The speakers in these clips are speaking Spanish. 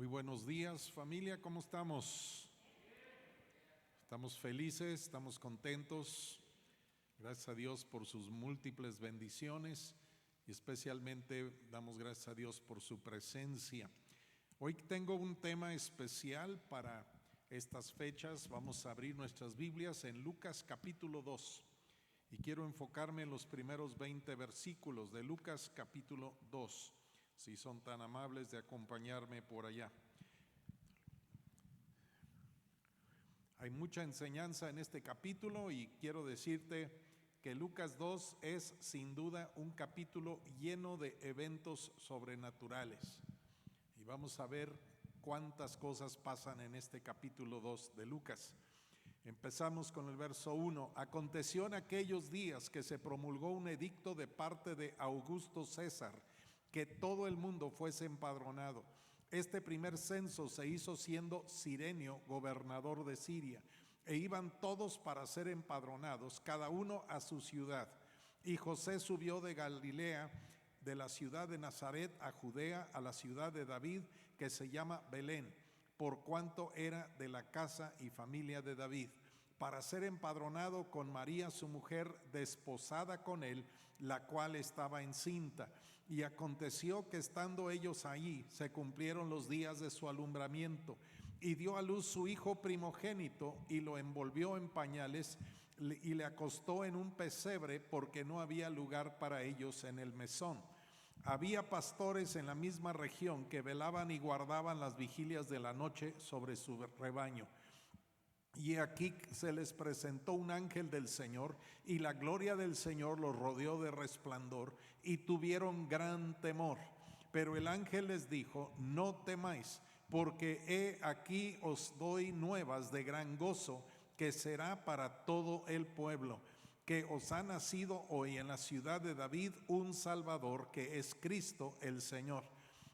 buenos días, familia, ¿cómo estamos? Estamos felices, estamos contentos. Gracias a Dios por sus múltiples bendiciones y especialmente damos gracias a Dios por su presencia. Hoy tengo un tema especial para estas fechas. Vamos a abrir nuestras Biblias en Lucas capítulo 2 y quiero enfocarme en los primeros 20 versículos de Lucas capítulo 2. Si son tan amables de acompañarme por allá. Hay mucha enseñanza en este capítulo y quiero decirte que Lucas 2 es sin duda un capítulo lleno de eventos sobrenaturales. Y vamos a ver cuántas cosas pasan en este capítulo 2 de Lucas. Empezamos con el verso 1. Aconteció en aquellos días que se promulgó un edicto de parte de Augusto César, que todo el mundo fuese empadronado. Este primer censo se hizo siendo Cirenio gobernador de Siria, e iban todos para ser empadronados, cada uno a su ciudad. Y José subió de Galilea, de la ciudad de Nazaret a Judea, a la ciudad de David, que se llama Belén, por cuanto era de la casa y familia de David, para ser empadronado con María su mujer, desposada con él, la cual estaba encinta. Y aconteció que estando ellos allí, se cumplieron los días de su alumbramiento, y dio a luz su hijo primogénito, y lo envolvió en pañales, y le acostó en un pesebre, porque no había lugar para ellos en el mesón. Había pastores en la misma región que velaban y guardaban las vigilias de la noche sobre su rebaño. Y aquí se les presentó un ángel del Señor, y la gloria del Señor los rodeó de resplandor, y tuvieron gran temor. Pero el ángel les dijo: no temáis, porque he aquí os doy nuevas de gran gozo, que será para todo el pueblo, que os ha nacido hoy en la ciudad de David un Salvador, que es Cristo el Señor.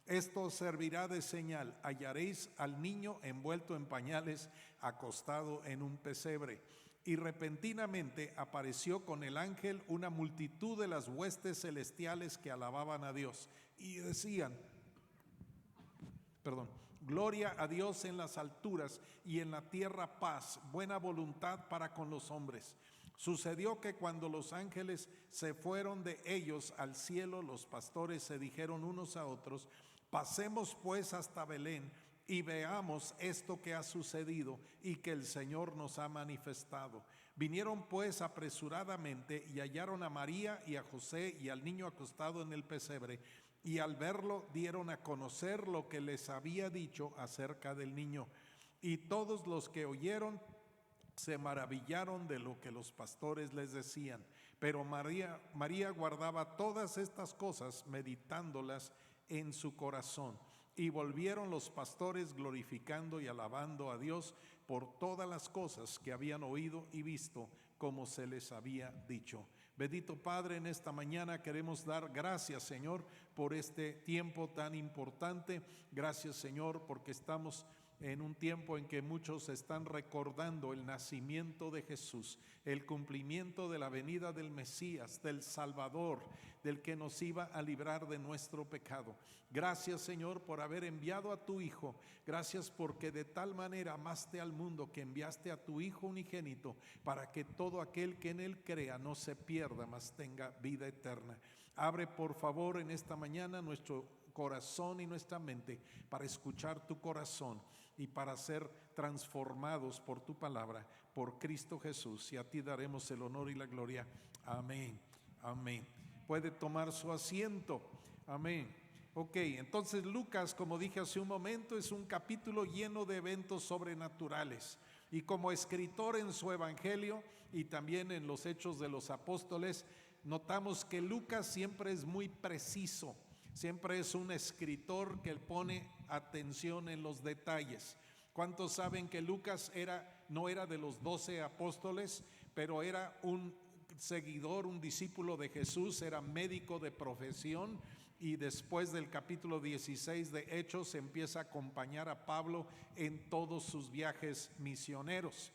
Esto os servirá de señal: hallaréis al niño envuelto en pañales, acostado en un pesebre. Y repentinamente apareció con el ángel una multitud de las huestes celestiales que alababan a Dios y decían: gloria a Dios en las alturas, y en la tierra paz, buena voluntad para con los hombres. Sucedió que cuando los ángeles se fueron de ellos al cielo, los pastores se dijeron unos a otros: pasemos pues hasta Belén y veamos esto que ha sucedido y que el Señor nos ha manifestado. Vinieron pues apresuradamente y hallaron a María y a José y al niño acostado en el pesebre, y al verlo dieron a conocer lo que les había dicho acerca del niño. Y todos los que oyeron se maravillaron de lo que los pastores les decían. Pero María guardaba todas estas cosas, meditándolas en su corazón. Y volvieron los pastores glorificando y alabando a Dios por todas las cosas que habían oído y visto, como se les había dicho. Bendito Padre, en esta mañana queremos dar gracias, Señor, por este tiempo tan importante. Gracias, Señor, porque estamos en un tiempo en que muchos están recordando el nacimiento de Jesús, el cumplimiento de la venida del Mesías, del Salvador, del que nos iba a librar de nuestro pecado. Gracias, Señor, por haber enviado a tu Hijo. Gracias porque de tal manera amaste al mundo que enviaste a tu Hijo unigénito, para que todo aquel que en él crea no se pierda, mas tenga vida eterna. Abre por favor en esta mañana nuestro corazón y nuestra mente para escuchar tu corazón y para ser transformados por tu palabra, por Cristo Jesús, y a ti daremos el honor y la gloria. Amén, amén. Puede tomar su asiento. Amén. Ok, entonces Lucas, como dije hace un momento, es un capítulo lleno de eventos sobrenaturales. Y como escritor en su evangelio y también en los Hechos de los Apóstoles, notamos que Lucas siempre es muy preciso. Siempre es un escritor que pone atención en los detalles. ¿Cuántos saben que Lucas no era de los 12 apóstoles, pero era un seguidor, un discípulo de Jesús, era médico de profesión, y después del capítulo 16 de Hechos empieza a acompañar a Pablo en todos sus viajes misioneros?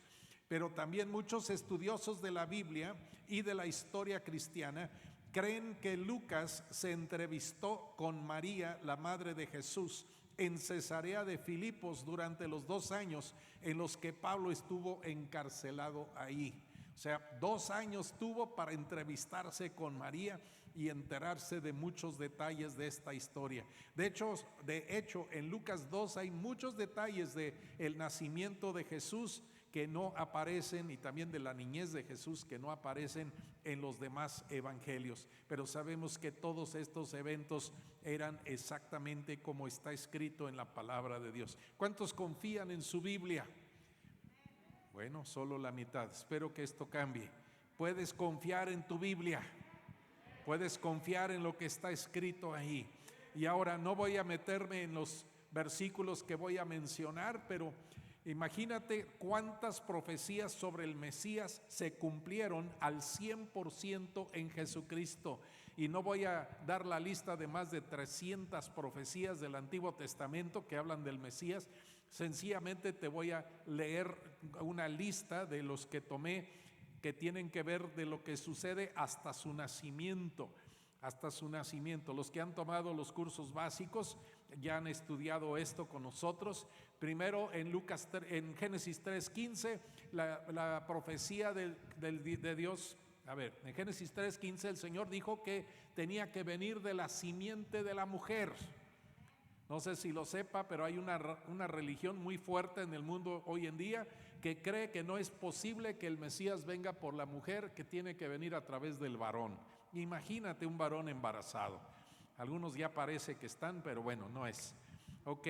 Pero también muchos estudiosos de la Biblia y de la historia cristiana creen que Lucas se entrevistó con María, la madre de Jesús, en Cesarea de Filipos durante los 2 años en los que Pablo estuvo encarcelado ahí. O sea, 2 años tuvo para entrevistarse con María y enterarse de muchos detalles de esta historia. De hecho, en Lucas 2 hay muchos detalles de el nacimiento de Jesús que no aparecen, y también de la niñez de Jesús, que no aparecen en los demás evangelios. Pero sabemos que todos estos eventos eran exactamente como está escrito en la palabra de Dios. ¿Cuántos confían en su Biblia? Bueno, solo la mitad. Espero que esto cambie. Puedes confiar en tu Biblia. Puedes confiar en lo que está escrito ahí. Y ahora no voy a meterme en los versículos que voy a mencionar, pero imagínate cuántas profecías sobre el Mesías se cumplieron al 100% en Jesucristo. Y no voy a dar la lista de más de 300 profecías del Antiguo Testamento que hablan del Mesías. Sencillamente te voy a leer una lista de los que tomé, que tienen que ver de lo que sucede hasta su nacimiento. Hasta su nacimiento. Los que han tomado los cursos básicos ya han estudiado esto con nosotros. Primero en Génesis 3:15, la profecía de Dios. A ver, en Génesis 3:15 el Señor dijo que tenía que venir de la simiente de la mujer. No sé si lo sepa, pero hay una religión muy fuerte en el mundo hoy en día que cree que no es posible que el Mesías venga por la mujer, que tiene que venir a través del varón. Imagínate un varón embarazado. Algunos ya parece que están, pero bueno, no es. Ok,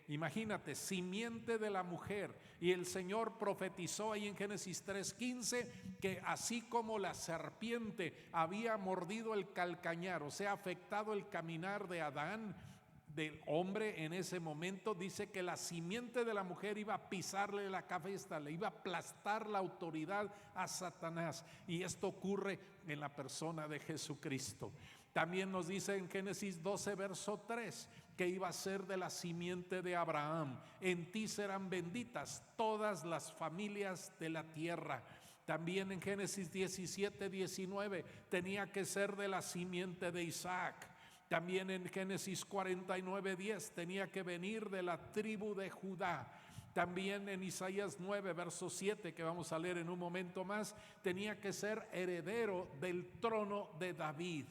imagínate, simiente de la mujer. Y el Señor profetizó ahí en Génesis 3:15 que así como la serpiente había mordido el calcañar, o sea, afectado el caminar de Adán, del hombre en ese momento, dice que la simiente de la mujer iba a pisarle la cabeza, le iba a aplastar la autoridad a Satanás. Y esto ocurre en la persona de Jesucristo. También nos dice en Génesis 12, verso 3, que iba a ser de la simiente de Abraham. En ti serán benditas todas las familias de la tierra. También en Génesis 17, 19, tenía que ser de la simiente de Isaac. También en Génesis 49:10 tenía que venir de la tribu de Judá. También en Isaías 9, verso 7, que vamos a leer en un momento más, tenía que ser heredero del trono de David,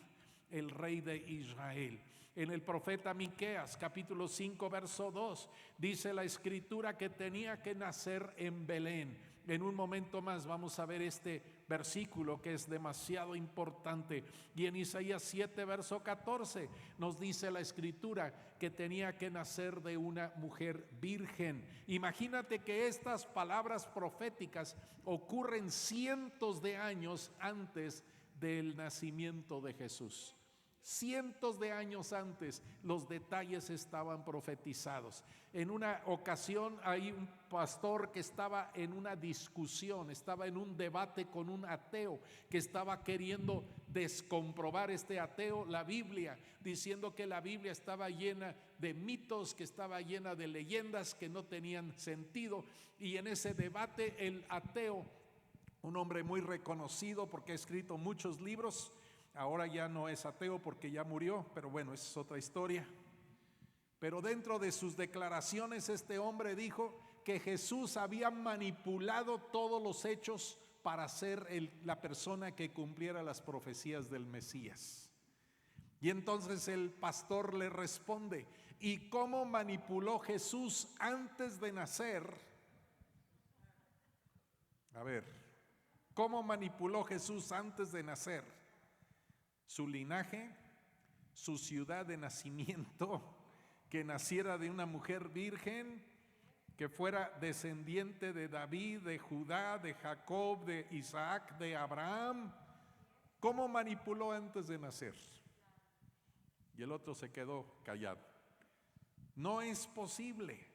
el rey de Israel. En el profeta Miqueas, capítulo 5, verso 2, dice la escritura que tenía que nacer en Belén. En un momento más vamos a ver este versículo que es demasiado importante. Y en Isaías 7, verso 14, nos dice la escritura que tenía que nacer de una mujer virgen. Imagínate que estas palabras proféticas ocurren cientos de años antes del nacimiento de Jesús. Cientos de años antes los detalles estaban profetizados. En una ocasión hay un pastor que estaba en una discusión, estaba en un debate con un ateo que estaba queriendo descomprobar este ateo la Biblia, diciendo que la Biblia estaba llena de mitos, que estaba llena de leyendas que no tenían sentido. Y en ese debate el ateo, un hombre muy reconocido porque ha escrito muchos libros, ahora ya no es ateo porque ya murió, pero bueno, esa es otra historia. Pero dentro de sus declaraciones este hombre dijo que Jesús había manipulado todos los hechos para ser la persona que cumpliera las profecías del Mesías. Y entonces el pastor le responde: ¿y cómo manipuló Jesús antes de nacer? A ver, ¿cómo manipuló Jesús antes de nacer? Su linaje, su ciudad de nacimiento, que naciera de una mujer virgen, que fuera descendiente de David, de Judá, de Jacob, de Isaac, de Abraham. ¿Cómo manipuló antes de nacer? Y el otro se quedó callado. No es posible.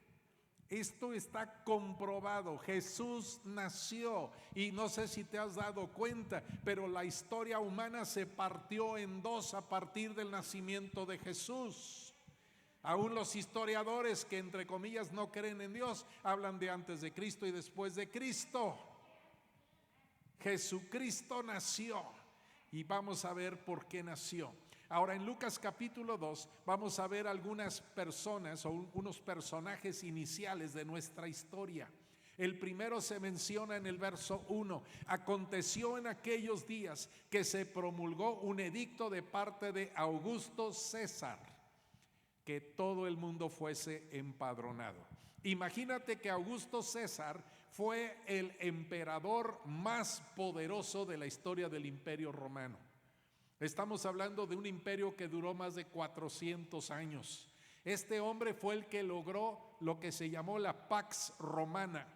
Esto está comprobado. Jesús nació y no sé si te has dado cuenta, pero la historia humana se partió en dos a partir del nacimiento de Jesús. Aún los historiadores que entre comillas no creen en Dios hablan de antes de Cristo y después de Cristo. Jesucristo nació y vamos a ver por qué nació. Ahora en Lucas capítulo 2 vamos a ver algunas personas o unos personajes iniciales de nuestra historia. El primero se menciona en el verso 1. Aconteció en aquellos días que se promulgó un edicto de parte de Augusto César, que todo el mundo fuese empadronado. Imagínate que Augusto César fue el emperador más poderoso de la historia del Imperio Romano. Estamos hablando de un imperio que duró más de 400 años. Este hombre fue el que logró lo que se llamó la Pax Romana.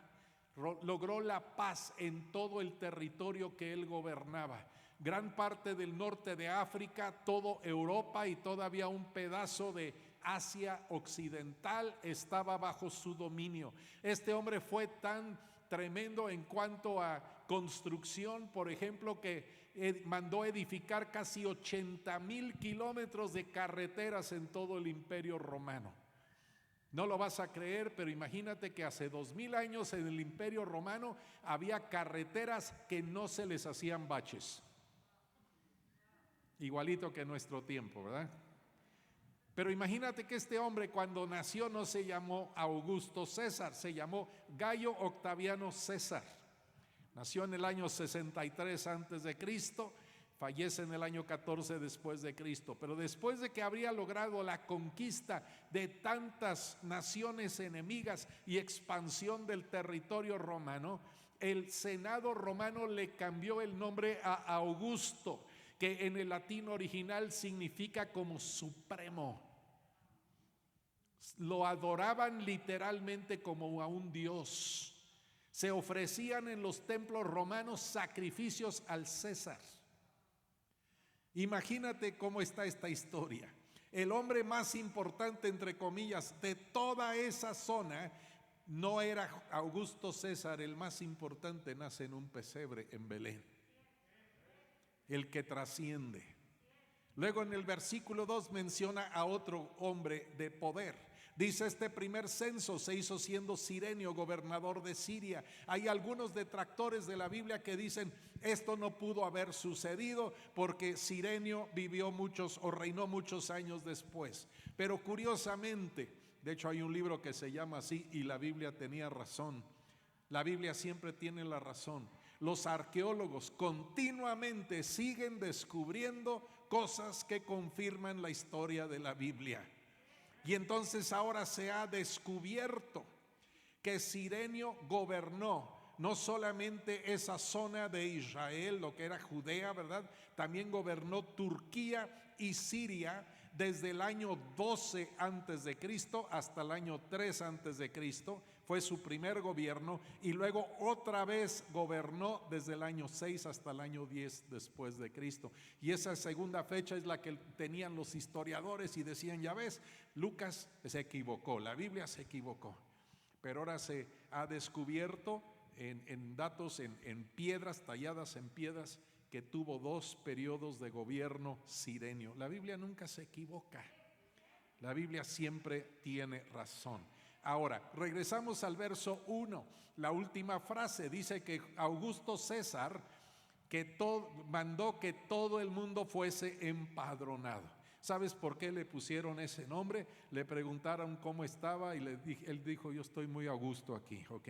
Logró la paz en todo el territorio que él gobernaba. Gran parte del norte de África, toda Europa y todavía un pedazo de Asia Occidental estaba bajo su dominio. Este hombre fue tan tremendo en cuanto a construcción, por ejemplo, que mandó edificar casi 80,000 kilómetros de carreteras en todo el Imperio Romano. No lo vas a creer, pero imagínate que hace 2000 años en el Imperio Romano había carreteras que no se les hacían baches. Igualito que en nuestro tiempo, ¿verdad? Pero imagínate que este hombre cuando nació no se llamó Augusto César, se llamó Gayo Octaviano César. Nació en el año 63 antes de Cristo, fallece en el año 14 después de Cristo. Pero después de que habría logrado la conquista de tantas naciones enemigas y expansión del territorio romano, el Senado romano le cambió el nombre a Augusto, que en el latín original significa como supremo. Lo adoraban literalmente como a un dios. Se ofrecían en los templos romanos sacrificios al César. Imagínate cómo está esta historia. El hombre más importante, entre comillas, de toda esa zona, no era Augusto César. El más importante nace en un pesebre en Belén. El que trasciende. Luego en el versículo 2 menciona a otro hombre de poder. Dice: este primer censo se hizo siendo Cirenio gobernador de Siria. Hay algunos detractores de la Biblia que dicen esto no pudo haber sucedido porque Cirenio vivió muchos o reinó muchos años después. Pero curiosamente, de hecho hay un libro que se llama así y la Biblia tenía razón. La Biblia siempre tiene la razón. Los arqueólogos continuamente siguen descubriendo cosas que confirman la historia de la Biblia. Y entonces ahora se ha descubierto que Cirenio gobernó no solamente esa zona de Israel, lo que era Judea, ¿verdad? También gobernó Turquía y Siria desde el año 12 antes de Cristo hasta el año 3 antes de Cristo. Fue su primer gobierno y luego otra vez gobernó desde el año 6 hasta el año 10 después de Cristo. Y esa segunda fecha es la que tenían los historiadores y decían: ya ves, Lucas se equivocó, la Biblia se equivocó. Pero ahora se ha descubierto en datos, en piedras, talladas en piedras, que tuvo 2 periodos de gobierno Cirenio. La Biblia nunca se equivoca. La Biblia siempre tiene razón. Ahora, regresamos al verso 1. La última frase dice que Augusto César mandó que todo el mundo fuese empadronado. ¿Sabes por qué le pusieron ese nombre? Le preguntaron cómo estaba y él dijo: yo estoy muy a gusto aquí. Ok,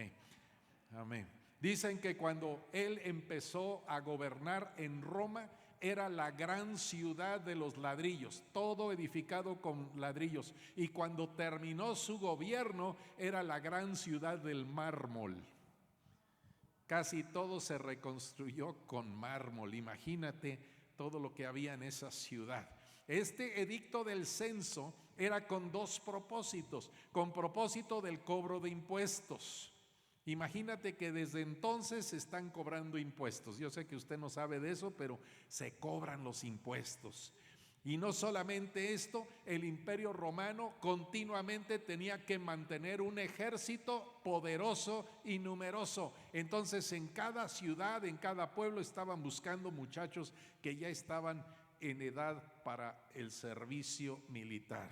amén. Dicen que cuando él empezó a gobernar en Roma, era la gran ciudad de los ladrillos, todo edificado con ladrillos. Y cuando terminó su gobierno, era la gran ciudad del mármol. Casi todo se reconstruyó con mármol. Imagínate todo lo que había en esa ciudad. Este edicto del censo era con 2 propósitos. Con propósito del cobro de impuestos. Imagínate que desde entonces se están cobrando impuestos. Yo sé que usted no sabe de eso, pero se cobran los impuestos. Y no solamente esto, el Imperio Romano continuamente tenía que mantener un ejército poderoso y numeroso. Entonces en cada ciudad, en cada pueblo estaban buscando muchachos que ya estaban en edad para el servicio militar.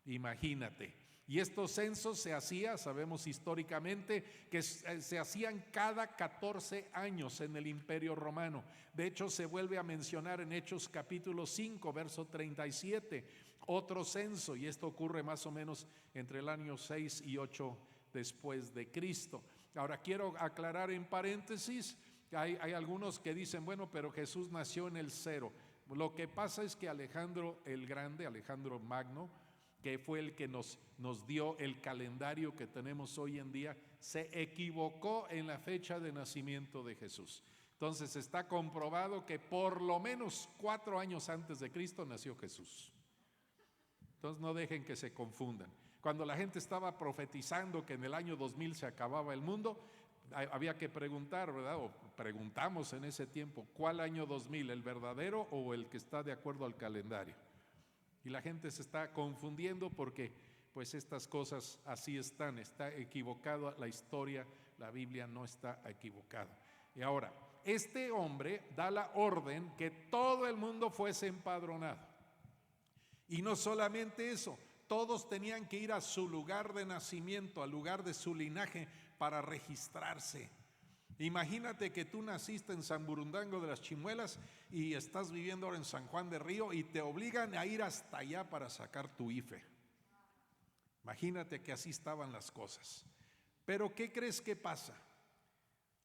Imagínate. Y estos censos se hacían, sabemos históricamente, que se hacían cada 14 años en el Imperio Romano. De hecho, se vuelve a mencionar en Hechos capítulo 5, verso 37, otro censo, y esto ocurre más o menos entre el año 6 y 8 después de Cristo. Ahora quiero aclarar en paréntesis, hay algunos que dicen, bueno, pero Jesús nació en el 0. Lo que pasa es que Alejandro el Grande, Alejandro Magno, que fue el que nos dio el calendario que tenemos hoy en día, se equivocó en la fecha de nacimiento de Jesús. Entonces está comprobado que por lo menos 4 años antes de Cristo nació Jesús. Entonces no dejen que se confundan. Cuando la gente estaba profetizando que en el año 2000 se acababa el mundo, había que preguntar, ¿verdad? O preguntamos en ese tiempo, ¿cuál año 2000? ¿El verdadero o el que está de acuerdo al calendario? Y la gente se está confundiendo porque pues estas cosas así están, está equivocada la historia, la Biblia no está equivocada. Y ahora, este hombre da la orden que todo el mundo fuese empadronado. Y no solamente eso, todos tenían que ir a su lugar de nacimiento, al lugar de su linaje para registrarse. Imagínate que tú naciste en San Burundango de las Chimuelas y estás viviendo ahora en San Juan de Río y te obligan a ir hasta allá para sacar tu IFE. Imagínate que así estaban las cosas. Pero ¿qué crees que pasa?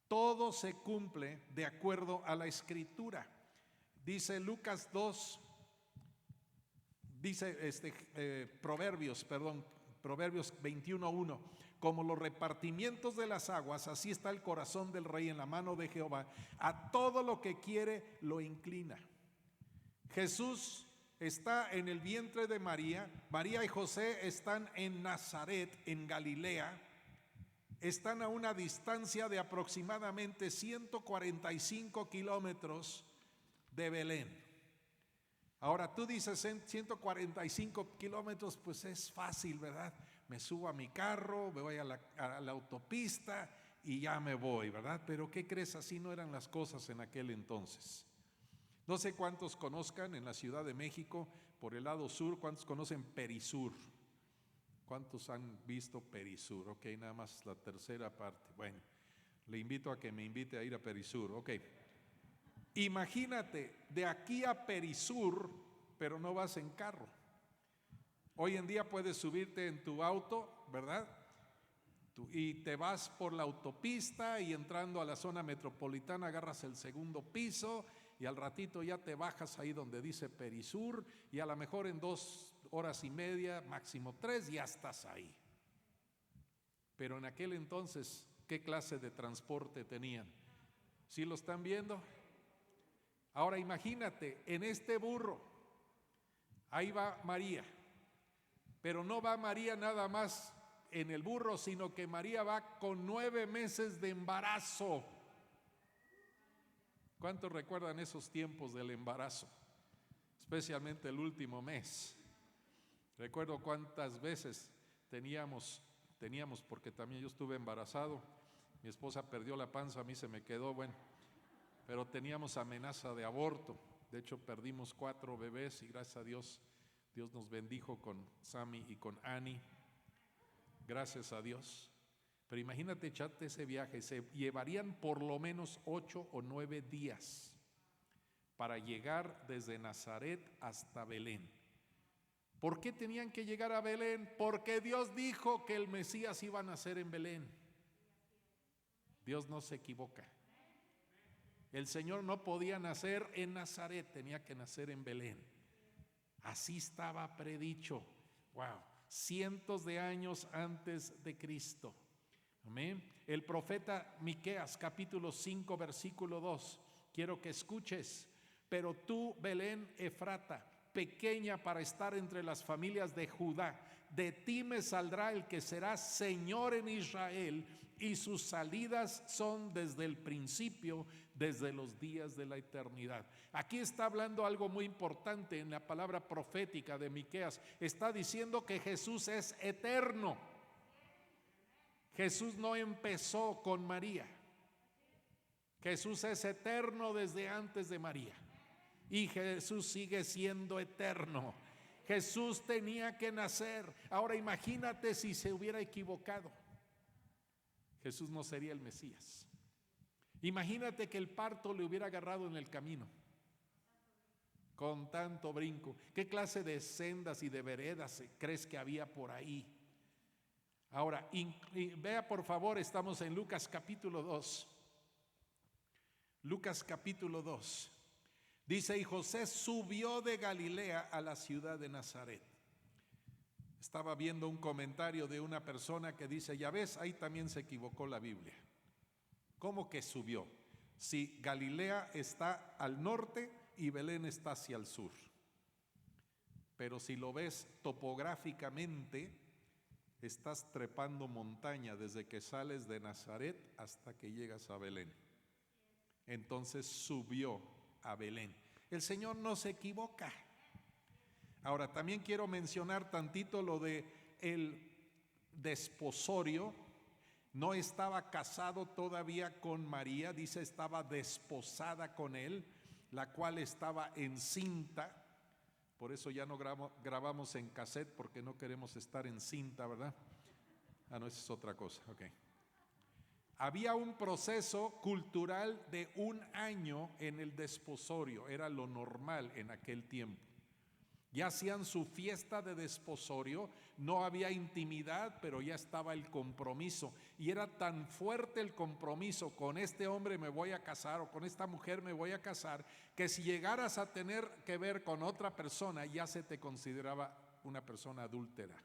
Todo se cumple de acuerdo a la Escritura. Dice Lucas 2, dice Proverbios 21:1. Como los repartimientos de las aguas, así está el corazón del rey en la mano de Jehová. A todo lo que quiere lo inclina. Jesús está en el vientre de María. María y José están en Nazaret, en Galilea. Están a una distancia de aproximadamente 145 kilómetros de Belén. Ahora tú dices, en 145 kilómetros, pues es fácil, ¿verdad? Me subo a mi carro, me voy a la autopista y ya me voy, ¿verdad? Pero ¿qué crees? Así no eran las cosas en aquel entonces. No sé cuántos conozcan en la Ciudad de México, por el lado sur, cuántos conocen Perisur. ¿Cuántos han visto Perisur? Ok, nada más la tercera parte. Bueno, le invito a que me invite a ir a Perisur. Ok. Imagínate, de aquí a Perisur, pero no vas en carro. Hoy en día puedes subirte en tu auto, ¿verdad? Y te vas por la autopista y entrando a la zona metropolitana agarras el segundo piso y al ratito ya te bajas ahí donde dice Perisur y a lo mejor en 2 horas y media, máximo 3, ya estás ahí. Pero en aquel entonces, ¿qué clase de transporte tenían? ¿Sí lo están viendo? Ahora imagínate, en este burro, ahí va María. Pero no va María nada más en el burro, sino que María va con 9 meses de embarazo. ¿Cuántos recuerdan esos tiempos del embarazo? Especialmente el último mes. Recuerdo cuántas veces teníamos, porque también yo estuve embarazado, mi esposa perdió la panza, a mí se me quedó, bueno, pero teníamos amenaza de aborto. De hecho, perdimos 4 bebés y gracias a Dios, Dios nos bendijo con Sammy y con Annie, gracias a Dios. Pero imagínate echarte ese viaje, se llevarían por lo menos 8 o 9 días para llegar desde Nazaret hasta Belén. ¿Por qué tenían que llegar a Belén? Porque Dios dijo que el Mesías iba a nacer en Belén. Dios no se equivoca. El Señor no podía nacer en Nazaret, tenía que nacer en Belén. Así estaba predicho. Wow, cientos de años antes de Cristo. Amén. El profeta Miqueas, capítulo 5, versículo 2. Quiero que escuches. Pero tú, Belén Efrata, pequeña para estar entre las familias de Judá, de ti me saldrá el que será Señor en Israel, y sus salidas son desde el principio, desde los días de la eternidad. Aquí está hablando algo muy importante en la palabra profética de Miqueas. Está diciendo que Jesús es eterno. Jesús no empezó con María. Jesús es eterno desde antes de María. Y Jesús sigue siendo eterno. Jesús tenía que nacer. Ahora imagínate si se hubiera equivocado. Jesús no sería el Mesías. Imagínate que el parto le hubiera agarrado en el camino, con tanto brinco. ¿Qué clase de sendas y de veredas crees que había por ahí? Ahora, vea por favor, estamos en Lucas capítulo 2. Lucas capítulo 2. Dice, y José subió de Galilea a la ciudad de Nazaret. Estaba viendo un comentario de una persona que dice, ya ves, ahí también se equivocó la Biblia. ¿Cómo que subió? Si Galilea está al norte y Belén está hacia el sur. Pero si lo ves topográficamente, estás trepando montaña desde que sales de Nazaret hasta que llegas a Belén. Entonces subió a Belén. El Señor no se equivoca. Ahora también quiero mencionar tantito lo de el desposorio. No estaba casado todavía con María, dice estaba desposada con él, la cual estaba encinta. Por eso ya no grabamos en cassette, porque no queremos estar en cinta, ¿verdad? No, esa es otra cosa, ok. Había un proceso cultural de 1 año en el desposorio, era lo normal en aquel tiempo. Ya hacían su fiesta de desposorio, no había intimidad, pero ya estaba el compromiso. Y era tan fuerte el compromiso, con este hombre me voy a casar o con esta mujer me voy a casar, que si llegaras a tener que ver con otra persona, ya se te consideraba una persona adúltera.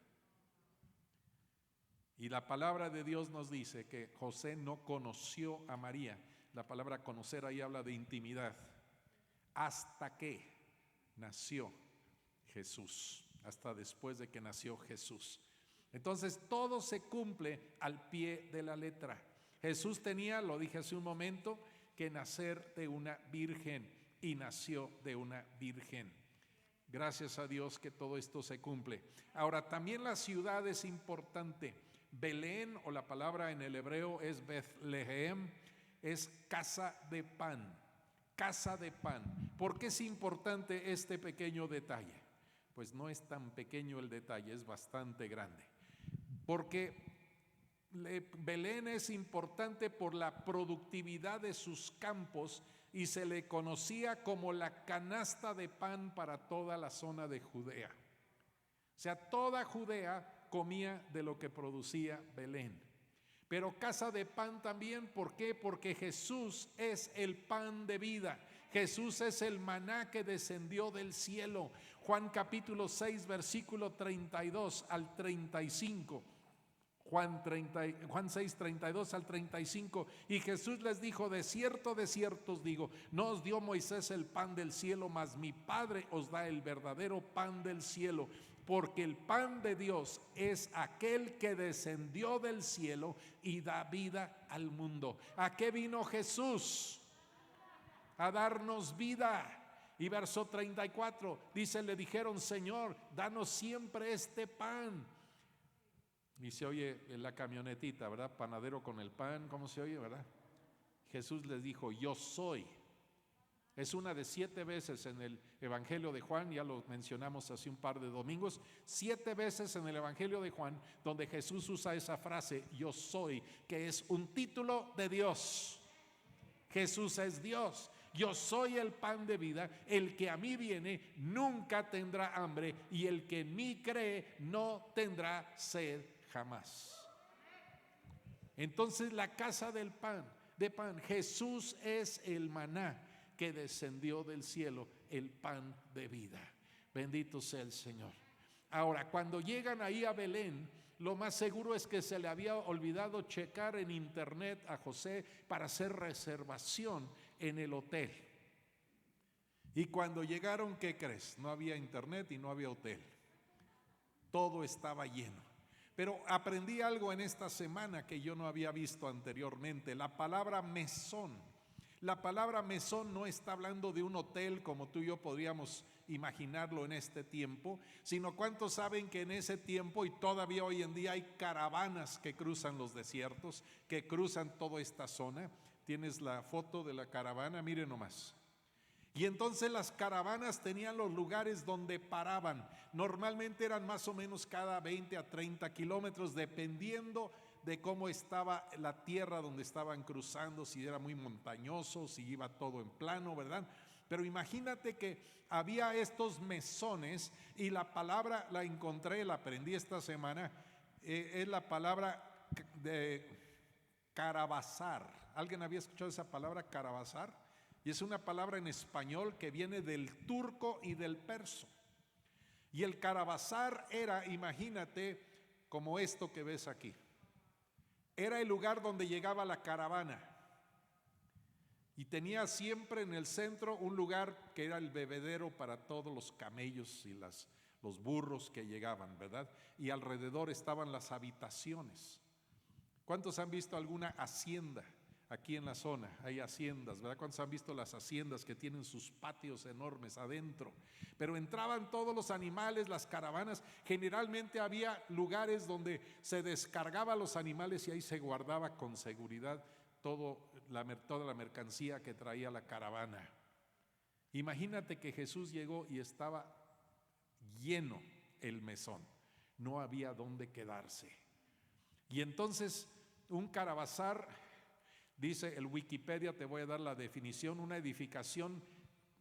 Y la palabra de Dios nos dice que José no conoció a María. La palabra conocer ahí habla de intimidad. Hasta que nació Jesús, hasta después de que nació Jesús. Entonces todo se cumple al pie de la letra. Jesús tenía, lo dije hace un momento, que nacer de una virgen y nació de una virgen. Gracias a Dios que todo esto se cumple. Ahora también la ciudad es importante. Belén, o la palabra en el hebreo es Bethlehem, es casa de pan. Casa de pan. ¿Por qué es importante este pequeño detalle? Pues no es tan pequeño el detalle, es bastante grande. Porque Belén es importante por la productividad de sus campos y se le conocía como la canasta de pan para toda la zona de Judea. O sea, toda Judea comía de lo que producía Belén. Pero casa de pan también, ¿por qué? Porque Jesús es el pan de vida. Jesús es el maná que descendió del cielo. Juan capítulo 6, versículo 32 al 35. Juan 6, 32 al 35. Y Jesús les dijo, de cierto os digo, no os dio Moisés el pan del cielo, mas mi Padre os da el verdadero pan del cielo. Porque el pan de Dios es aquel que descendió del cielo y da vida al mundo. ¿A qué vino Jesús? A darnos vida. Y verso 34 dice, le dijeron, Señor, danos siempre este pan. Y se oye en la camionetita, ¿verdad? Panadero con el pan, ¿cómo se oye, verdad? Jesús les dijo, yo soy. Es una de 7 veces en el Evangelio de Juan, ya lo mencionamos hace un par de domingos, 7 veces en el Evangelio de Juan, donde Jesús usa esa frase, yo soy, que es un título de Dios. Jesús es Dios. Yo soy el pan de vida, el que a mí viene nunca tendrá hambre y el que en mí cree no tendrá sed jamás. Entonces la casa del pan, Jesús es el maná que descendió del cielo, el pan de vida. Bendito sea el Señor. Ahora, cuando llegan ahí a Belén, lo más seguro es que se le había olvidado checar en internet a José para hacer reservación en el hotel. Y cuando llegaron, ¿qué crees? No había internet y no había hotel. Todo estaba lleno. Pero aprendí algo en esta semana que yo no había visto anteriormente. La palabra mesón. La palabra mesón no está hablando de un hotel como tú y yo podríamos imaginarlo en este tiempo, sino cuántos saben que en ese tiempo y todavía hoy en día hay caravanas que cruzan los desiertos, que cruzan toda esta zona. Tienes la foto de la caravana, miren nomás. Y entonces las caravanas tenían los lugares donde paraban. Normalmente eran más o menos cada 20 a 30 kilómetros, dependiendo de cómo estaba la tierra donde estaban cruzando, si era muy montañoso, si iba todo en plano, ¿verdad? Pero imagínate que había estos mesones, y la palabra la encontré, la aprendí esta semana, es la palabra de caravasar. ¿Alguien había escuchado esa palabra, caravasar? Y es una palabra en español que viene del turco y del perso. Y el caravasar era, imagínate, como esto que ves aquí. Era el lugar donde llegaba la caravana. Y tenía siempre en el centro un lugar que era el bebedero para todos los camellos y los burros que llegaban, ¿verdad? Y alrededor estaban las habitaciones. ¿Cuántos han visto alguna hacienda? Aquí en la zona hay haciendas, ¿verdad? ¿Cuántos han visto las haciendas que tienen sus patios enormes adentro? Pero entraban todos los animales, las caravanas. Generalmente había lugares donde se descargaban los animales y ahí se guardaba con seguridad toda la mercancía que traía la caravana. Imagínate que Jesús llegó y estaba lleno el mesón. No había dónde quedarse. Y entonces un caravasar, dice el Wikipedia, te voy a dar la definición: una edificación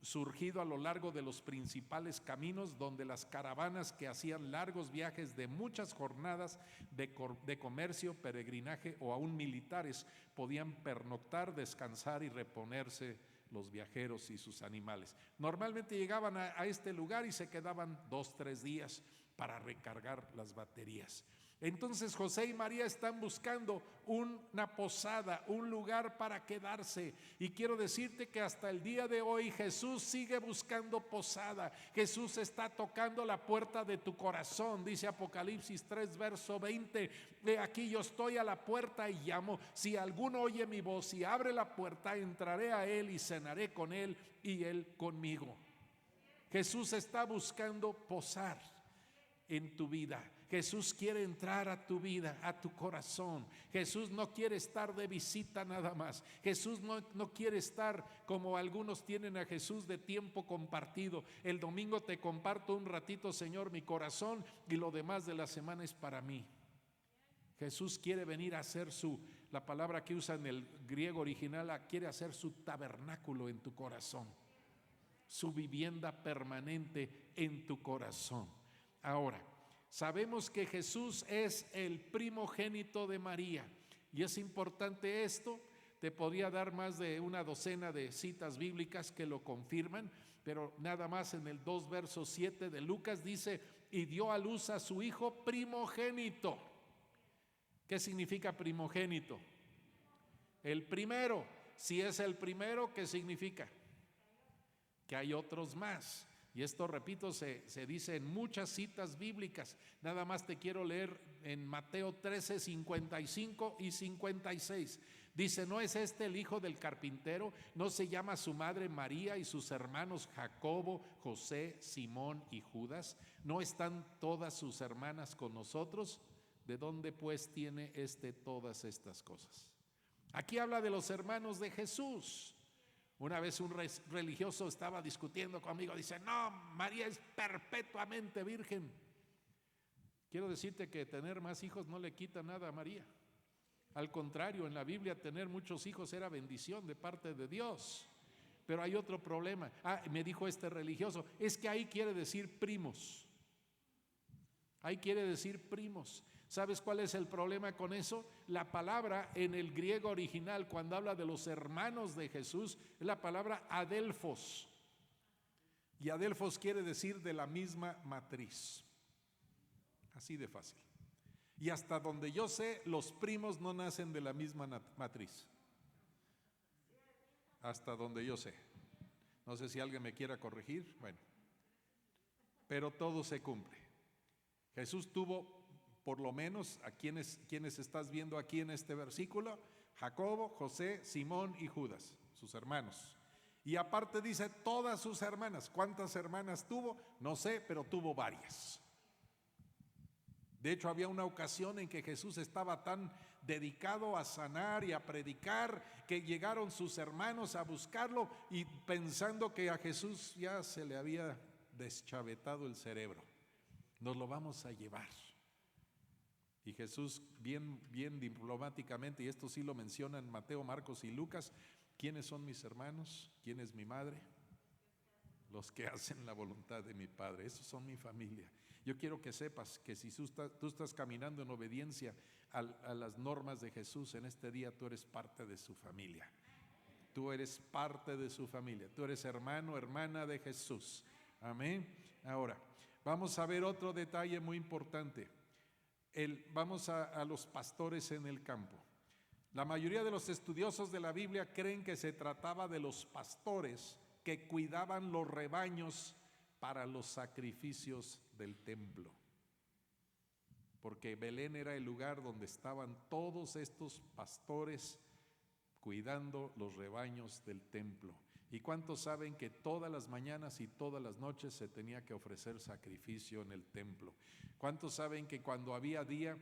surgido a lo largo de los principales caminos, donde las caravanas que hacían largos viajes de muchas jornadas de comercio, peregrinaje o aún militares podían pernoctar, descansar y reponerse los viajeros y sus animales. Normalmente llegaban a este lugar y se quedaban 2-3 días para recargar las baterías. Entonces José y María están buscando una posada, un lugar para quedarse. Y quiero decirte que hasta el día de hoy Jesús sigue buscando posada. Jesús está tocando la puerta de tu corazón. Dice Apocalipsis 3, verso 20: He aquí yo estoy a la puerta y llamo. Si alguno oye mi voz y abre la puerta, entraré a él y cenaré con él y él conmigo. Jesús está buscando posar en tu vida. Jesús quiere entrar a tu vida, a tu corazón. Jesús no quiere estar de visita nada más. Jesús no quiere estar como algunos tienen a Jesús, de tiempo compartido. El domingo te comparto un ratito, Señor, mi corazón, y lo demás de la semana es para mí. Jesús quiere venir a hacer la palabra que usa en el griego original, quiere hacer su tabernáculo en tu corazón, su vivienda permanente en tu corazón. Ahora, sabemos que Jesús es el primogénito de María, y es importante esto. Te podría dar más de una docena de citas bíblicas que lo confirman, pero nada más en el 2 verso 7 de Lucas dice: y dio a luz a su hijo primogénito. ¿Qué significa primogénito? El primero. Si es el primero, ¿qué significa? Que hay otros más. Y esto, repito, se dice en muchas citas bíblicas. Nada más te quiero leer en Mateo 13, 55 y 56. Dice: ¿no es este el hijo del carpintero? ¿No se llama su madre María y sus hermanos Jacobo, José, Simón y Judas? ¿No están todas sus hermanas con nosotros? ¿De dónde pues tiene todas estas cosas? Aquí habla de los hermanos de Jesús. Una vez un religioso estaba discutiendo conmigo, dice: no, María es perpetuamente virgen. Quiero decirte que tener más hijos no le quita nada a María. Al contrario, en la Biblia tener muchos hijos era bendición de parte de Dios. Pero hay otro problema. Me dijo este religioso, es que ahí quiere decir primos. Ahí quiere decir primos. ¿Sabes cuál es el problema con eso? La palabra en el griego original, cuando habla de los hermanos de Jesús, es la palabra adelfos. Y adelfos quiere decir de la misma matriz. Así de fácil. Y hasta donde yo sé, los primos no nacen de la misma matriz. Hasta donde yo sé. No sé si alguien me quiera corregir. Bueno, pero todo se cumple. Jesús tuvo, por lo menos, a quienes estás viendo aquí en este versículo: Jacobo, José, Simón y Judas, sus hermanos. Y aparte dice todas sus hermanas. ¿Cuántas hermanas tuvo? No sé, pero tuvo varias. De hecho, había una ocasión en que Jesús estaba tan dedicado a sanar y a predicar, que llegaron sus hermanos a buscarlo y pensando que a Jesús ya se le había deschavetado el cerebro. Nos lo vamos a llevar. Y Jesús bien diplomáticamente, y esto sí lo mencionan Mateo, Marcos y Lucas: ¿quiénes son mis hermanos? ¿Quién es mi madre? Los que hacen la voluntad de mi Padre. Esos son mi familia. Yo quiero que sepas que si tú estás caminando en obediencia a las normas de Jesús en este día, tú eres parte de su familia. Tú eres parte de su familia. Tú eres hermano, hermana de Jesús. Amén. Ahora, vamos a ver otro detalle muy importante. Vamos a los pastores en el campo. La mayoría de los estudiosos de la Biblia creen que se trataba de los pastores que cuidaban los rebaños para los sacrificios del templo, porque Belén era el lugar donde estaban todos estos pastores cuidando los rebaños del templo. ¿Y cuántos saben que todas las mañanas y todas las noches se tenía que ofrecer sacrificio en el templo? ¿Cuántos saben que cuando había día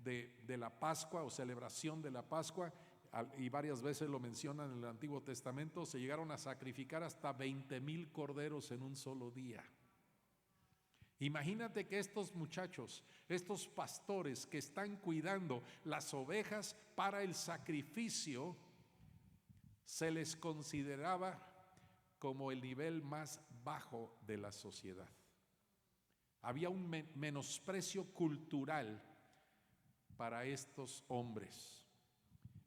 de la Pascua o celebración de la Pascua, y varias veces lo mencionan en el Antiguo Testamento, se llegaron a sacrificar hasta 20,000 corderos en un solo día? Imagínate que estos muchachos, estos pastores que están cuidando las ovejas para el sacrificio, se les consideraba como el nivel más bajo de la sociedad. Había un menosprecio cultural para estos hombres.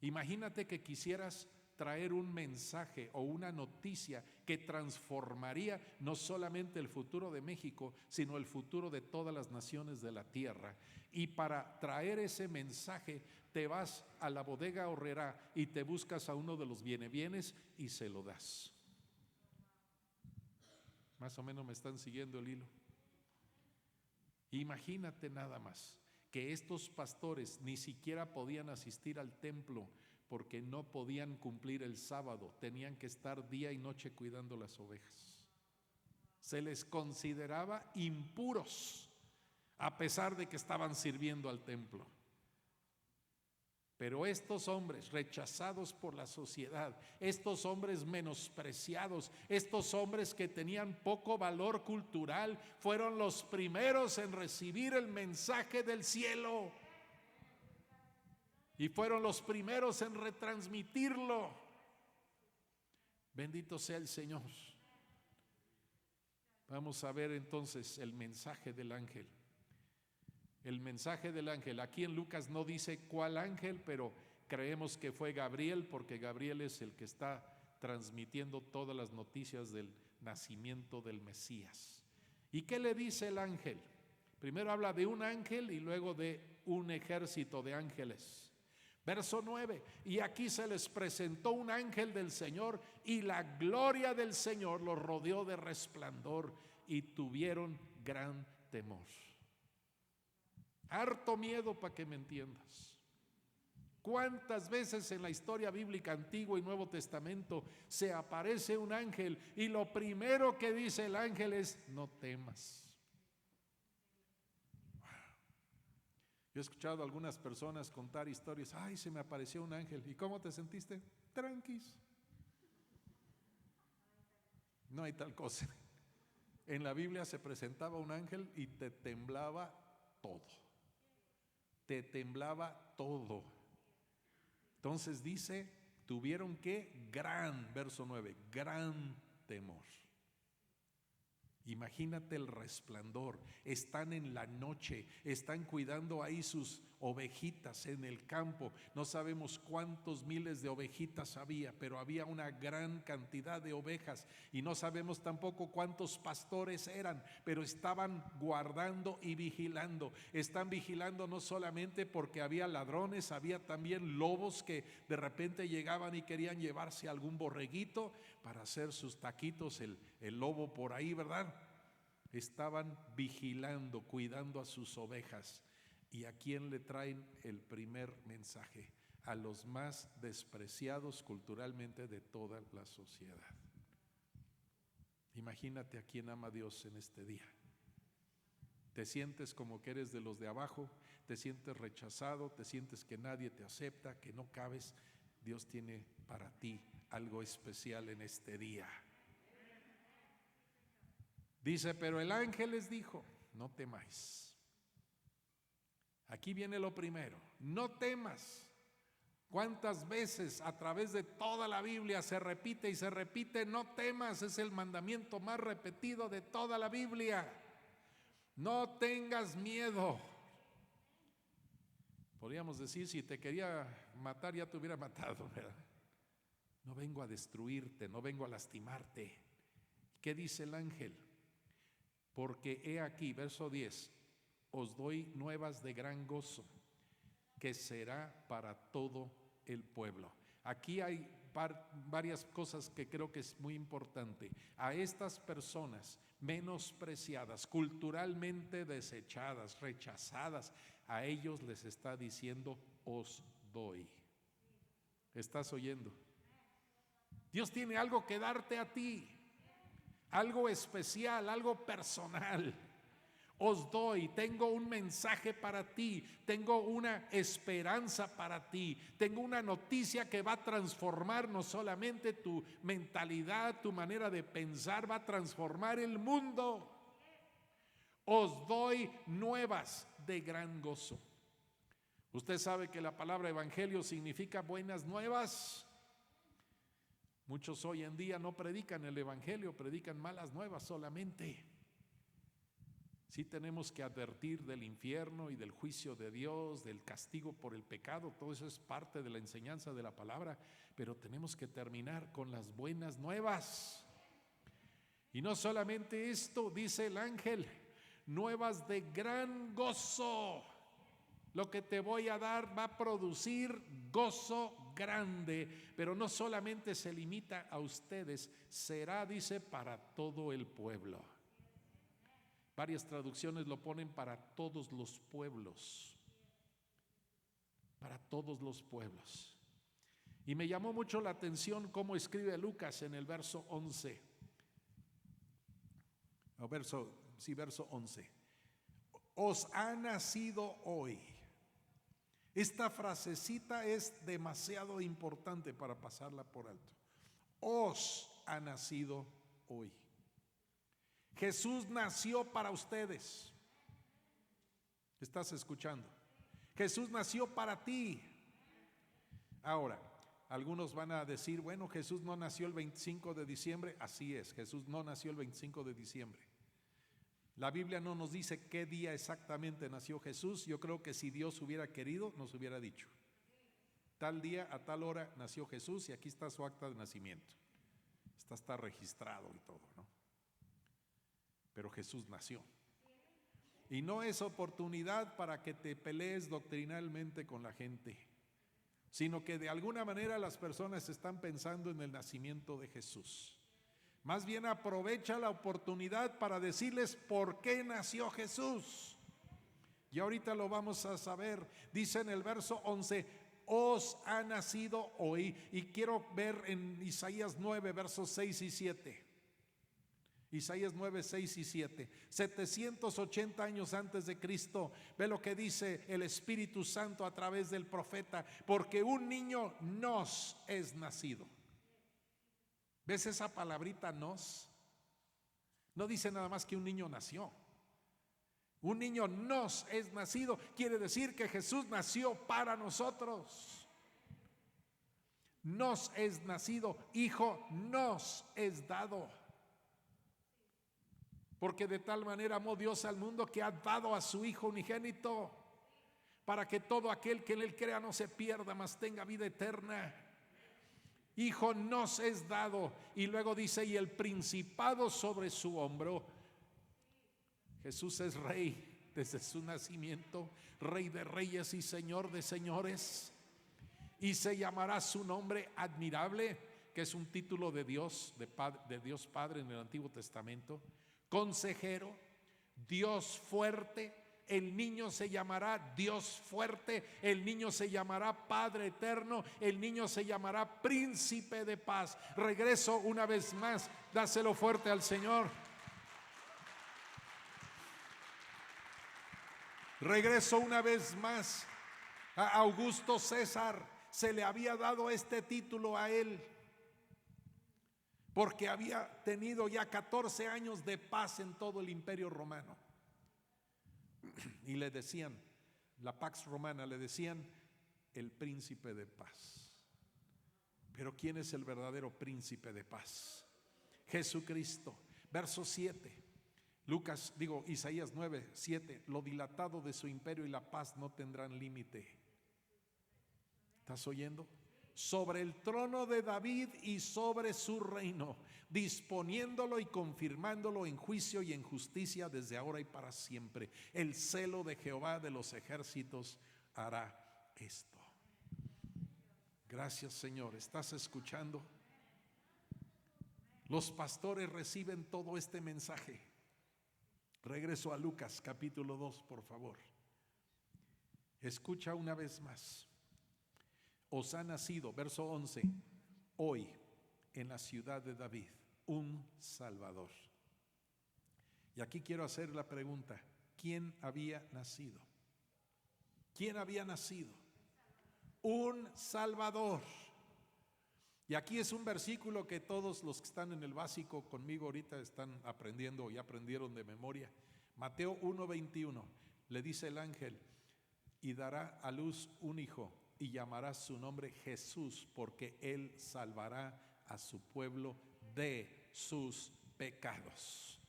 Imagínate que quisieras traer un mensaje o una noticia que transformaría no solamente el futuro de México, sino el futuro de todas las naciones de la tierra. Y para traer ese mensaje te vas a la bodega horrera y te buscas a uno de los bienes y se lo das. Más o menos me están siguiendo el hilo. Imagínate nada más que estos pastores ni siquiera podían asistir al templo porque no podían cumplir el sábado, tenían que estar día y noche cuidando las ovejas. Se les consideraba impuros a pesar de que estaban sirviendo al templo. Pero estos hombres rechazados por la sociedad, estos hombres menospreciados, estos hombres que tenían poco valor cultural, fueron los primeros en recibir el mensaje del cielo. Y fueron los primeros en retransmitirlo. Bendito sea el Señor. Vamos a ver entonces el mensaje del ángel. El mensaje del ángel. Aquí en Lucas no dice cuál ángel, pero creemos que fue Gabriel, porque Gabriel es el que está transmitiendo todas las noticias del nacimiento del Mesías. ¿Y qué le dice el ángel? Primero habla de un ángel y luego de un ejército de ángeles. Verso 9: y aquí se les presentó un ángel del Señor y la gloria del Señor los rodeó de resplandor y tuvieron gran temor. Harto miedo, para que me entiendas. ¿Cuántas veces en la historia bíblica, Antiguo y Nuevo Testamento, se aparece un ángel y lo primero que dice el ángel es: no temas? Yo he escuchado a algunas personas contar historias: ay, se me apareció un ángel. ¿Y cómo te sentiste? Tranquis. No hay tal cosa. En la Biblia se presentaba un ángel y te temblaba todo. Te temblaba todo. Entonces dice, tuvieron que verso 9, gran temor. Imagínate el resplandor. Están en la noche, están cuidando ahí sus ovejitas en el campo. No sabemos cuántos miles de ovejitas había, pero había una gran cantidad de ovejas. Y no sabemos tampoco cuántos pastores eran, pero estaban guardando y vigilando. Están vigilando no solamente porque había ladrones, había también lobos que de repente llegaban y querían llevarse algún borreguito para hacer sus taquitos, el lobo por ahí, ¿verdad? Estaban vigilando, cuidando a sus ovejas. ¿Y a quién le traen el primer mensaje? A los más despreciados culturalmente de toda la sociedad. Imagínate a quién ama Dios en este día. Te sientes como que eres de los de abajo, te sientes rechazado, te sientes que nadie te acepta, que no cabes. Dios tiene para ti algo especial en este día. Dice, pero el ángel les dijo, no temáis. Aquí viene lo primero, no temas. ¿Cuántas veces a través de toda la Biblia se repite y se repite? No temas, es el mandamiento más repetido de toda la Biblia. No tengas miedo. Podríamos decir, si te quería matar, ya te hubiera matado, ¿verdad? No vengo a destruirte, no vengo a lastimarte. ¿Qué dice el ángel? Porque he aquí, verso 10, os doy nuevas de gran gozo, que será para todo el pueblo. Aquí hay varias cosas que creo que es muy importante. A estas personas menospreciadas, culturalmente desechadas, rechazadas, a ellos les está diciendo, os doy. ¿Estás oyendo? Dios tiene algo que darte a ti, algo especial, algo personal. Os doy, tengo un mensaje para ti, tengo una esperanza para ti, tengo una noticia que va a transformar no solamente tu mentalidad, tu manera de pensar, va a transformar el mundo. Os doy nuevas de gran gozo. Usted sabe que la palabra evangelio significa buenas nuevas. Muchos hoy en día no predican el evangelio, predican malas nuevas solamente. Sí tenemos que advertir del infierno y del juicio de Dios, del castigo por el pecado, todo eso es parte de la enseñanza de la palabra, pero tenemos que terminar con las buenas nuevas. Y no solamente esto, dice el ángel, nuevas de gran gozo. Lo que te voy a dar va a producir gozo grande, pero no solamente se limita a ustedes, será, dice, para todo el pueblo. Varias traducciones lo ponen para todos los pueblos. Para todos los pueblos. Y me llamó mucho la atención cómo escribe Lucas en el verso 11. Verso 11. Os ha nacido hoy. Esta frasecita es demasiado importante para pasarla por alto. Os ha nacido hoy. Jesús nació para ustedes. ¿Estás escuchando? Jesús nació para ti. Ahora, algunos van a decir, bueno, Jesús no nació el 25 de diciembre. Así es, Jesús no nació el 25 de diciembre. La Biblia no nos dice qué día exactamente nació Jesús. Yo creo que si Dios hubiera querido, nos hubiera dicho. Tal día, a tal hora nació Jesús y aquí está su acta de nacimiento. Está registrado y todo, ¿no? Pero Jesús nació. Y no es oportunidad para que te pelees doctrinalmente con la gente, sino que de alguna manera las personas están pensando en el nacimiento de Jesús. Más bien aprovecha la oportunidad para decirles por qué nació Jesús. Y ahorita lo vamos a saber. Dice en el verso 11, os ha nacido hoy. Y quiero ver en Isaías 9, versos 6 y 7. Isaías 9, 6 y 7. 780 años antes de Cristo. Ve lo que dice el Espíritu Santo a través del profeta. Porque un niño nos es nacido. ¿Ves esa palabrita nos? No dice nada más que un niño nació. Un niño nos es nacido. Quiere decir que Jesús nació para nosotros. Nos es nacido. Hijo nos es dado. Porque de tal manera amó Dios al mundo que ha dado a su Hijo unigénito, para que todo aquel que en él crea no se pierda, mas tenga vida eterna. Hijo nos es dado. Y luego dice, y el principado sobre su hombro. Jesús es rey desde su nacimiento, Rey de reyes y Señor de señores. Y se llamará su nombre admirable, que es un título de Dios, de Dios Padre en el Antiguo Testamento. Consejero, Dios fuerte. El niño se llamará Dios fuerte. El niño se llamará Padre eterno. El niño se llamará Príncipe de paz. Regreso una vez más. Dáselo fuerte al Señor. Regreso una vez más a Augusto César. Se le había dado este título a él porque había tenido ya 14 años de paz en todo el Imperio Romano. Y le decían, la Pax Romana, le decían el príncipe de paz. Pero ¿quién es el verdadero príncipe de paz? Jesucristo. Verso 7. Isaías 9, 7. Lo dilatado de su imperio y la paz no tendrán límite. ¿Estás oyendo? Sobre el trono de David y sobre su reino, disponiéndolo y confirmándolo en juicio y en justicia desde ahora y para siempre. El celo de Jehová de los ejércitos hará esto. Gracias, Señor. ¿Estás escuchando? Los pastores reciben todo este mensaje. Regreso a Lucas capítulo 2, por favor. Escucha una vez más. Os ha nacido, verso 11, hoy en la ciudad de David, un Salvador. Y aquí quiero hacer la pregunta: ¿quién había nacido? ¿Quién había nacido? Un Salvador. Y aquí es un versículo que todos los que están en el básico conmigo ahorita están aprendiendo y aprendieron de memoria. Mateo 1:21, le dice el ángel: y dará a luz un hijo y llamará su nombre Jesús, porque él salvará a su pueblo de sus pecados.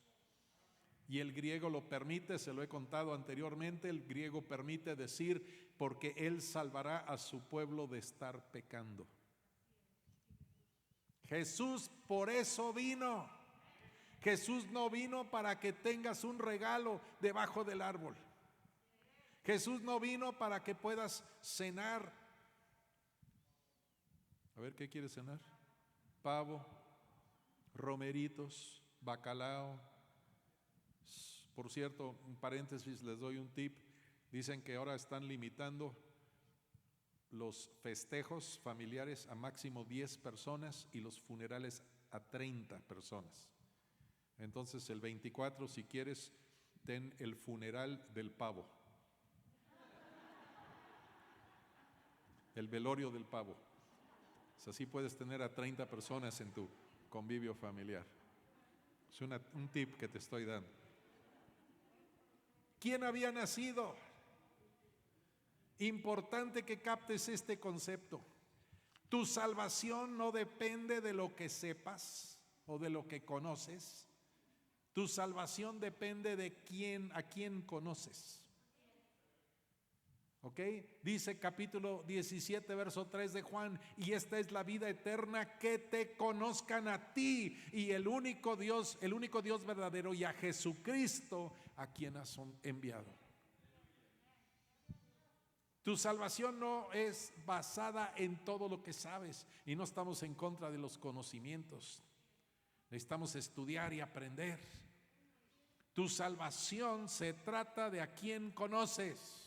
Y el griego lo permite, se lo he contado anteriormente, el griego permite decir porque él salvará a su pueblo de estar pecando. Jesús por eso vino. Jesús no vino para que tengas un regalo debajo del árbol. Jesús no vino para que puedas cenar. A ver, ¿qué quieres cenar? Pavo, romeritos, bacalao. Por cierto, un paréntesis, les doy un tip. Dicen que ahora están limitando los festejos familiares a máximo 10 personas y los funerales a 30 personas. Entonces el 24, si quieres, ten el funeral del pavo, el velorio del pavo. Así puedes tener a 30 personas en tu convivio familiar. Es un tip que te estoy dando. ¿Quién había nacido? Importante que captes este concepto. Tu salvación no depende de lo que sepas o de lo que conoces. Tu salvación depende de a quién conoces. ¿Ok? Dice capítulo 17, verso 3 de Juan: y esta es la vida eterna, que te conozcan a ti y el único Dios verdadero, y a Jesucristo a quien has enviado. Tu salvación no es basada en todo lo que sabes, y no estamos en contra de los conocimientos. Necesitamos estudiar y aprender. Tu salvación se trata de a quién conoces.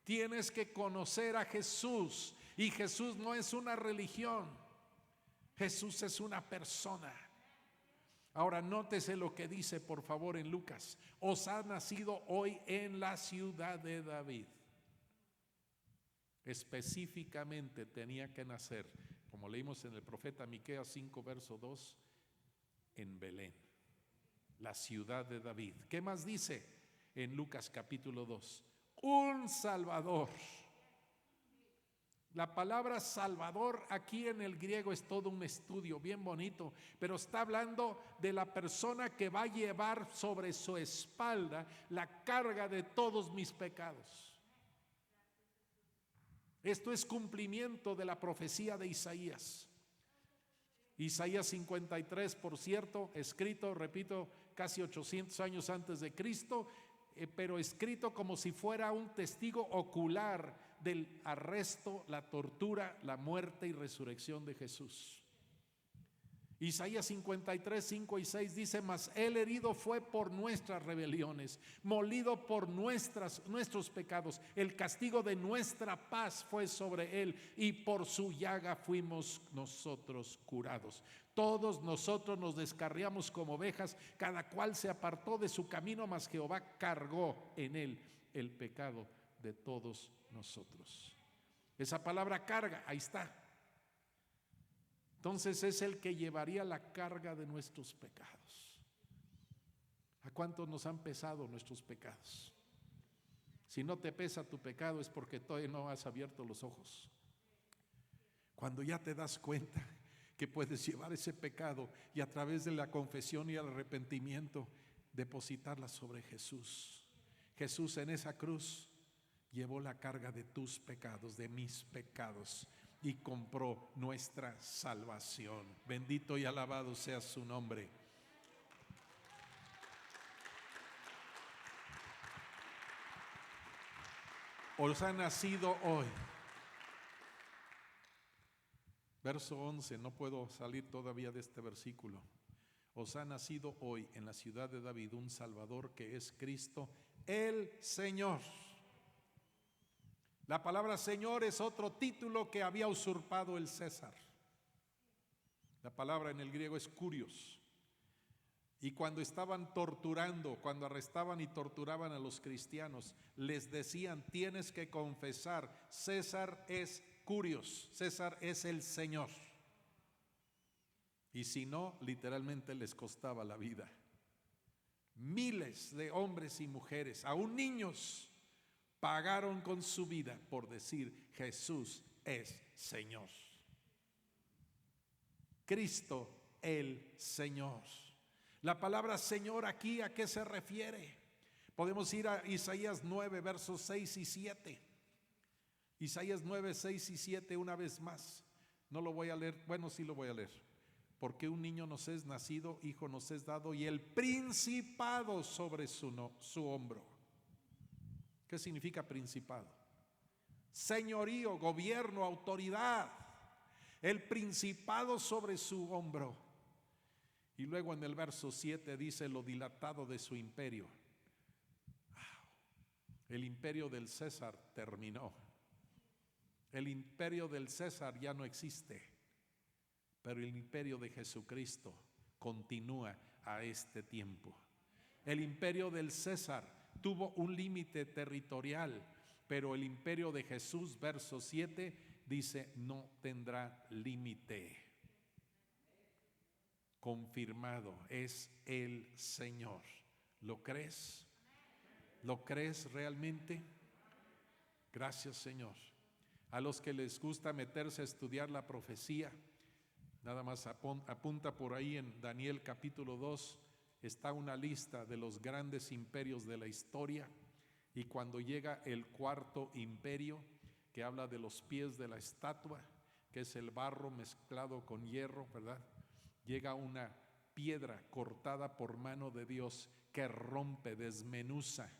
Tienes que conocer a Jesús, y Jesús no es una religión. Jesús es una persona. Ahora nótese lo que dice, por favor, en Lucas: os ha nacido hoy en la ciudad de David. Específicamente tenía que nacer, como leímos en el profeta Miqueas 5, verso 2, en Belén, la ciudad de David. ¿Qué más dice en Lucas capítulo 2? Un Salvador. La palabra Salvador aquí en el griego es todo un estudio bien bonito, pero está hablando de la persona que va a llevar sobre su espalda la carga de todos mis pecados. Esto es cumplimiento de la profecía de Isaías. Isaías 53, por cierto, escrito, repito, casi 800 años antes de Cristo, pero escrito como si fuera un testigo ocular del arresto, la tortura, la muerte y resurrección de Jesús. Isaías 53, 5 y 6 dice: mas él herido fue por nuestras rebeliones, molido por nuestros pecados, el castigo de nuestra paz fue sobre él, y por su llaga fuimos nosotros curados. Todos nosotros nos descarriamos como ovejas, cada cual se apartó de su camino, mas Jehová cargó en él el pecado de todos nosotros. Esa palabra carga, ahí está. Entonces es el que llevaría la carga de nuestros pecados. ¿A cuántos nos han pesado nuestros pecados? Si no te pesa tu pecado es porque todavía no has abierto los ojos. Cuando ya te das cuenta que puedes llevar ese pecado y a través de la confesión y el arrepentimiento depositarla sobre Jesús. Jesús en esa cruz llevó la carga de tus pecados, de mis pecados, y compró nuestra salvación. Bendito y alabado sea su nombre. Os ha nacido hoy. Verso 11, no puedo salir todavía de este versículo. Os ha nacido hoy en la ciudad de David un Salvador, que es Cristo el Señor. La palabra Señor es otro título que había usurpado el César. La palabra en el griego es kurios. Y cuando estaban torturando, cuando arrestaban y torturaban a los cristianos, les decían: tienes que confesar, César es kurios, César es el Señor. Y si no, literalmente les costaba la vida. Miles de hombres y mujeres, aún niños, pagaron con su vida por decir: Jesús es Señor. Cristo el Señor. La palabra Señor aquí, ¿a qué se refiere? Podemos ir a Isaías 9, versos 6 y 7. Isaías 9, 6 y 7 una vez más. No lo voy a leer, bueno, sí lo voy a leer. Porque un niño nos es nacido, hijo nos es dado, y el principado sobre su hombro. ¿Qué significa principado? Señorío, gobierno, autoridad. El principado sobre su hombro. Y luego en el verso 7 dice: lo dilatado de su imperio. El imperio del César terminó. El imperio del César ya no existe, pero el imperio de Jesucristo continúa a este tiempo. El imperio del César tuvo un límite territorial, pero el imperio de Jesús, verso 7, dice: no tendrá límite. Confirmado, es el Señor. ¿Lo crees? ¿Lo crees realmente? Gracias, Señor. A los que les gusta meterse a estudiar la profecía, nada más apunta por ahí en Daniel capítulo 2, está una lista de los grandes imperios de la historia, y cuando llega el cuarto imperio, que habla de los pies de la estatua, que es el barro mezclado con hierro, ¿verdad? Llega una piedra cortada por mano de Dios que rompe, desmenuza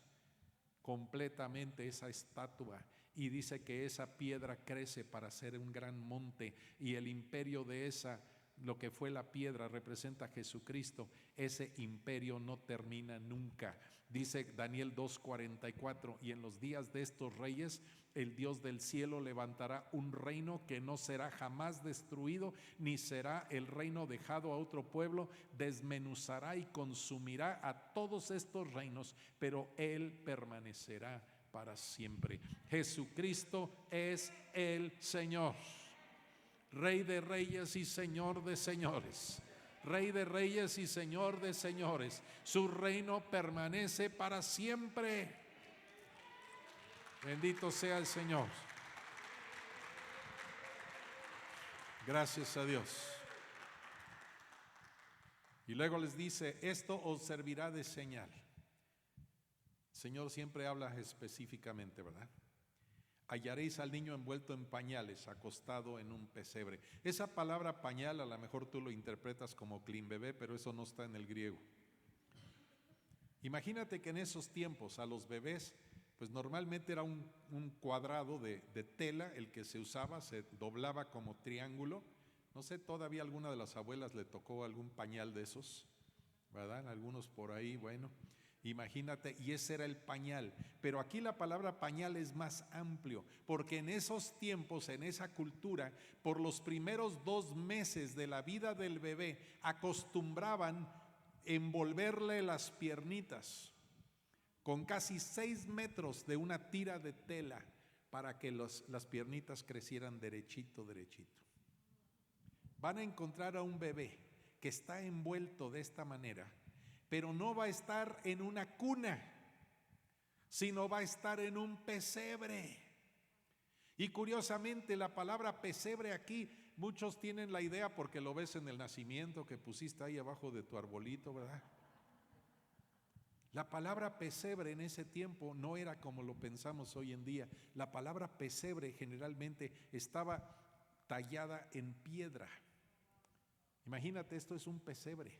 completamente esa estatua, y dice que esa piedra crece para ser un gran monte, y el imperio de esa, lo que fue la piedra, representa a Jesucristo. Ese imperio no termina nunca. Dice Daniel 2:44: y en los días de estos reyes el Dios del cielo levantará un reino que no será jamás destruido, ni será el reino dejado a otro pueblo. Desmenuzará y consumirá a todos estos reinos, pero Él permanecerá para siempre. Jesucristo es el Señor, Rey de reyes y Señor de señores. Rey de reyes y Señor de señores. Su reino permanece para siempre. Bendito sea el Señor. Gracias a Dios. Y luego les dice: esto os servirá de señal. El Señor siempre habla específicamente, ¿verdad? Hallaréis al niño envuelto en pañales, acostado en un pesebre. Esa palabra pañal a lo mejor tú lo interpretas como clean bebé, pero eso no está en el griego. Imagínate que en esos tiempos a los bebés, pues normalmente era un cuadrado de tela el que se usaba, se doblaba como triángulo. No sé, todavía alguna de las abuelas le tocó algún pañal de esos, ¿verdad? Algunos por ahí, bueno. Imagínate, y ese era el pañal. Pero aquí la palabra pañal es más amplio, porque en esos tiempos, en esa cultura, por los primeros 2 meses de la vida del bebé, acostumbraban envolverle las piernitas con casi 6 metros de una tira de tela para que las piernitas crecieran derechito. Van a encontrar a un bebé que está envuelto de esta manera, pero no va a estar en una cuna, sino va a estar en un pesebre. Y curiosamente la palabra pesebre aquí, muchos tienen la idea porque lo ves en el nacimiento que pusiste ahí abajo de tu arbolito, ¿verdad? La palabra pesebre en ese tiempo no era como lo pensamos hoy en día. La palabra pesebre generalmente estaba tallada en piedra. Imagínate, esto es un pesebre.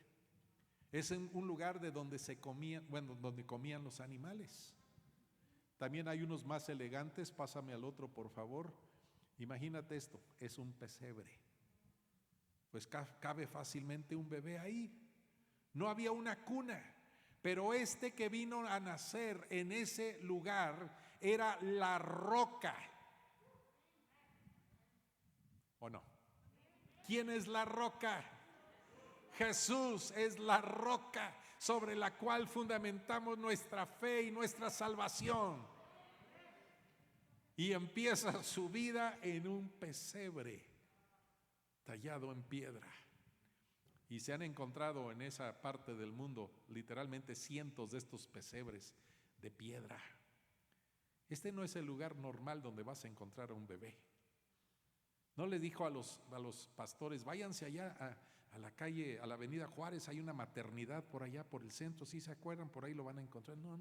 Es en un lugar de donde se comían, donde comían los animales. También hay unos más elegantes, pásame al otro por favor. Imagínate esto, es un pesebre. Pues cabe fácilmente un bebé ahí. No había una cuna, pero este que vino a nacer en ese lugar era la roca. ¿O no? ¿Quién es la roca? Jesús es la roca sobre la cual fundamentamos nuestra fe y nuestra salvación. Y empieza su vida en un pesebre tallado en piedra. Y se han encontrado en esa parte del mundo literalmente cientos de estos pesebres de piedra. Este no es el lugar normal donde vas a encontrar a un bebé. No le dijo a los pastores, váyanse allá a la calle, a la avenida Juárez, hay una maternidad por allá, por el centro, si se acuerdan, por ahí lo van a encontrar. No.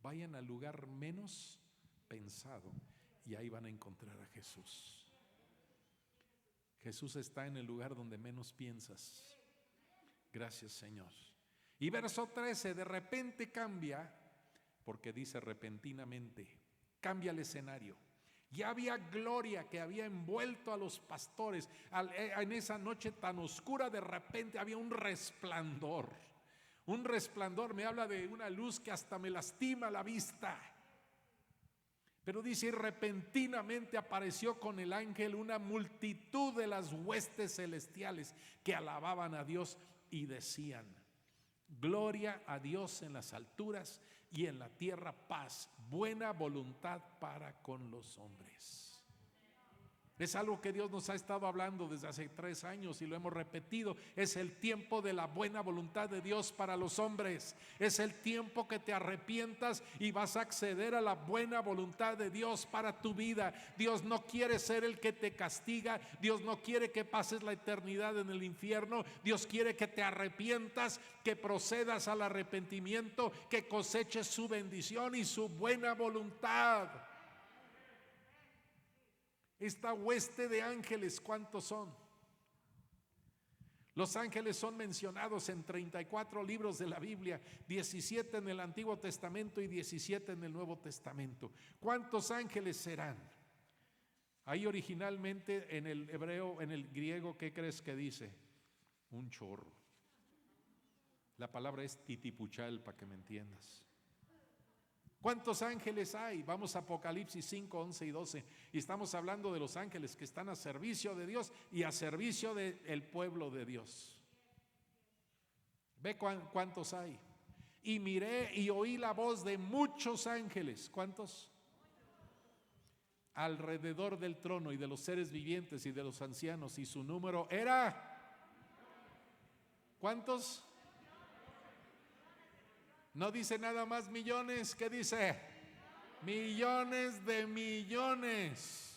Vayan al lugar menos pensado y ahí van a encontrar a Jesús. Jesús está en el lugar donde menos piensas. Gracias, Señor. Y verso 13, de repente cambia, porque dice repentinamente, cambia el escenario. Ya había gloria que había envuelto a los pastores. En esa noche tan oscura, de repente había un resplandor. Un resplandor me habla de una luz que hasta me lastima la vista. Pero dice, repentinamente apareció con el ángel una multitud de las huestes celestiales que alababan a Dios y decían, gloria a Dios en las alturas y en la tierra paz, buena voluntad para con los hombres. Es algo que Dios nos ha estado hablando desde hace 3 años y lo hemos repetido. Es el tiempo de la buena voluntad de Dios para los hombres. Es el tiempo que te arrepientas y vas a acceder a la buena voluntad de Dios para tu vida. Dios no quiere ser el que te castiga. Dios no quiere que pases la eternidad en el infierno. Dios quiere que te arrepientas, que procedas al arrepentimiento, que coseches su bendición y su buena voluntad. Esta hueste de ángeles, ¿cuántos son? Los ángeles son mencionados en 34 libros de la Biblia, 17 en el Antiguo Testamento y 17 en el Nuevo Testamento. ¿Cuántos ángeles serán? Ahí originalmente en el hebreo, en el griego, ¿qué crees que dice? Un chorro. La palabra es titipuchal, para que me entiendas. ¿Cuántos ángeles hay? Vamos a Apocalipsis 5, 11 y 12 y estamos hablando de los ángeles que están a servicio de Dios y a servicio del pueblo de Dios. Ve cuántos hay. Y miré y oí la voz de muchos ángeles. ¿Cuántos? Alrededor del trono y de los seres vivientes y de los ancianos, y su número era ¿cuántos? No dice nada más millones, ¿qué dice? Millones de millones.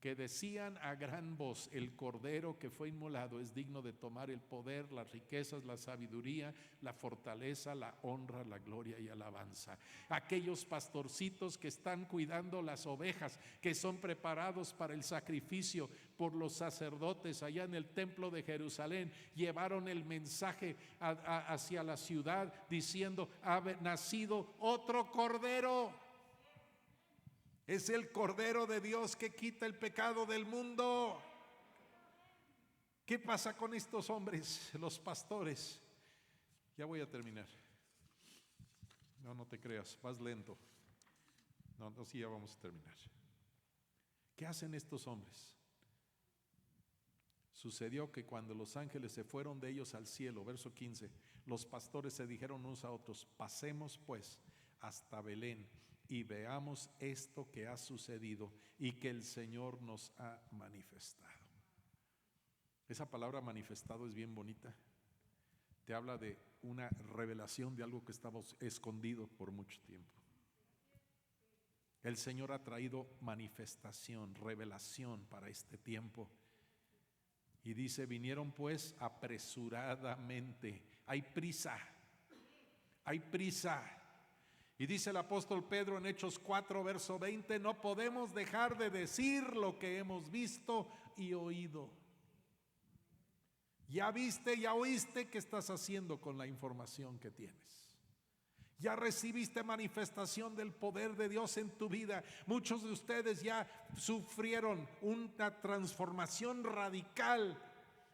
Que decían a gran voz, el cordero que fue inmolado es digno de tomar el poder, las riquezas, la sabiduría, la fortaleza, la honra, la gloria y alabanza. Aquellos pastorcitos que están cuidando las ovejas, que son preparados para el sacrificio por los sacerdotes allá en el templo de Jerusalén, llevaron el mensaje hacia la ciudad diciendo, ha nacido otro cordero. Es el Cordero de Dios que quita el pecado del mundo. ¿Qué pasa con estos hombres, los pastores? Ya voy a terminar. No te creas, vas lento. No, sí, ya vamos a terminar. ¿Qué hacen estos hombres? Sucedió que cuando los ángeles se fueron de ellos al cielo, verso 15, los pastores se dijeron unos a otros: pasemos pues hasta Belén y veamos esto que ha sucedido y que el Señor nos ha manifestado. Esa palabra manifestado es bien bonita. Te habla de una revelación de algo que estaba escondido por mucho tiempo. El Señor ha traído manifestación, revelación para este tiempo. Y dice: vinieron pues apresuradamente. Hay prisa, hay prisa. Y dice el apóstol Pedro en Hechos 4, verso 20: no podemos dejar de decir lo que hemos visto y oído. Ya viste, ya oíste. ¿Qué estás haciendo con la información que tienes? Ya recibiste manifestación del poder de Dios en tu vida. Muchos de ustedes ya sufrieron una transformación radical,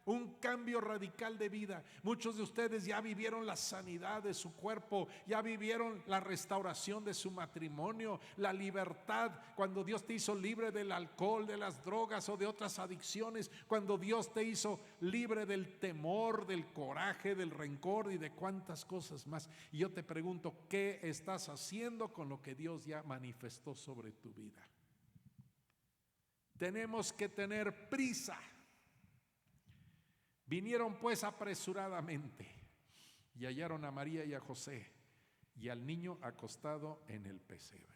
un cambio radical de vida. Muchos de ustedes ya vivieron la sanidad de su cuerpo, ya vivieron la restauración de su matrimonio, la libertad, cuando Dios te hizo libre del alcohol, de las drogas o de otras adicciones, cuando Dios te hizo libre del temor, del coraje, del rencor y de cuantas cosas más. Y yo te pregunto: ¿qué estás haciendo con lo que Dios ya manifestó sobre tu vida? Tenemos que tener prisa. Vinieron pues apresuradamente y hallaron a María y a José y al niño acostado en el pesebre.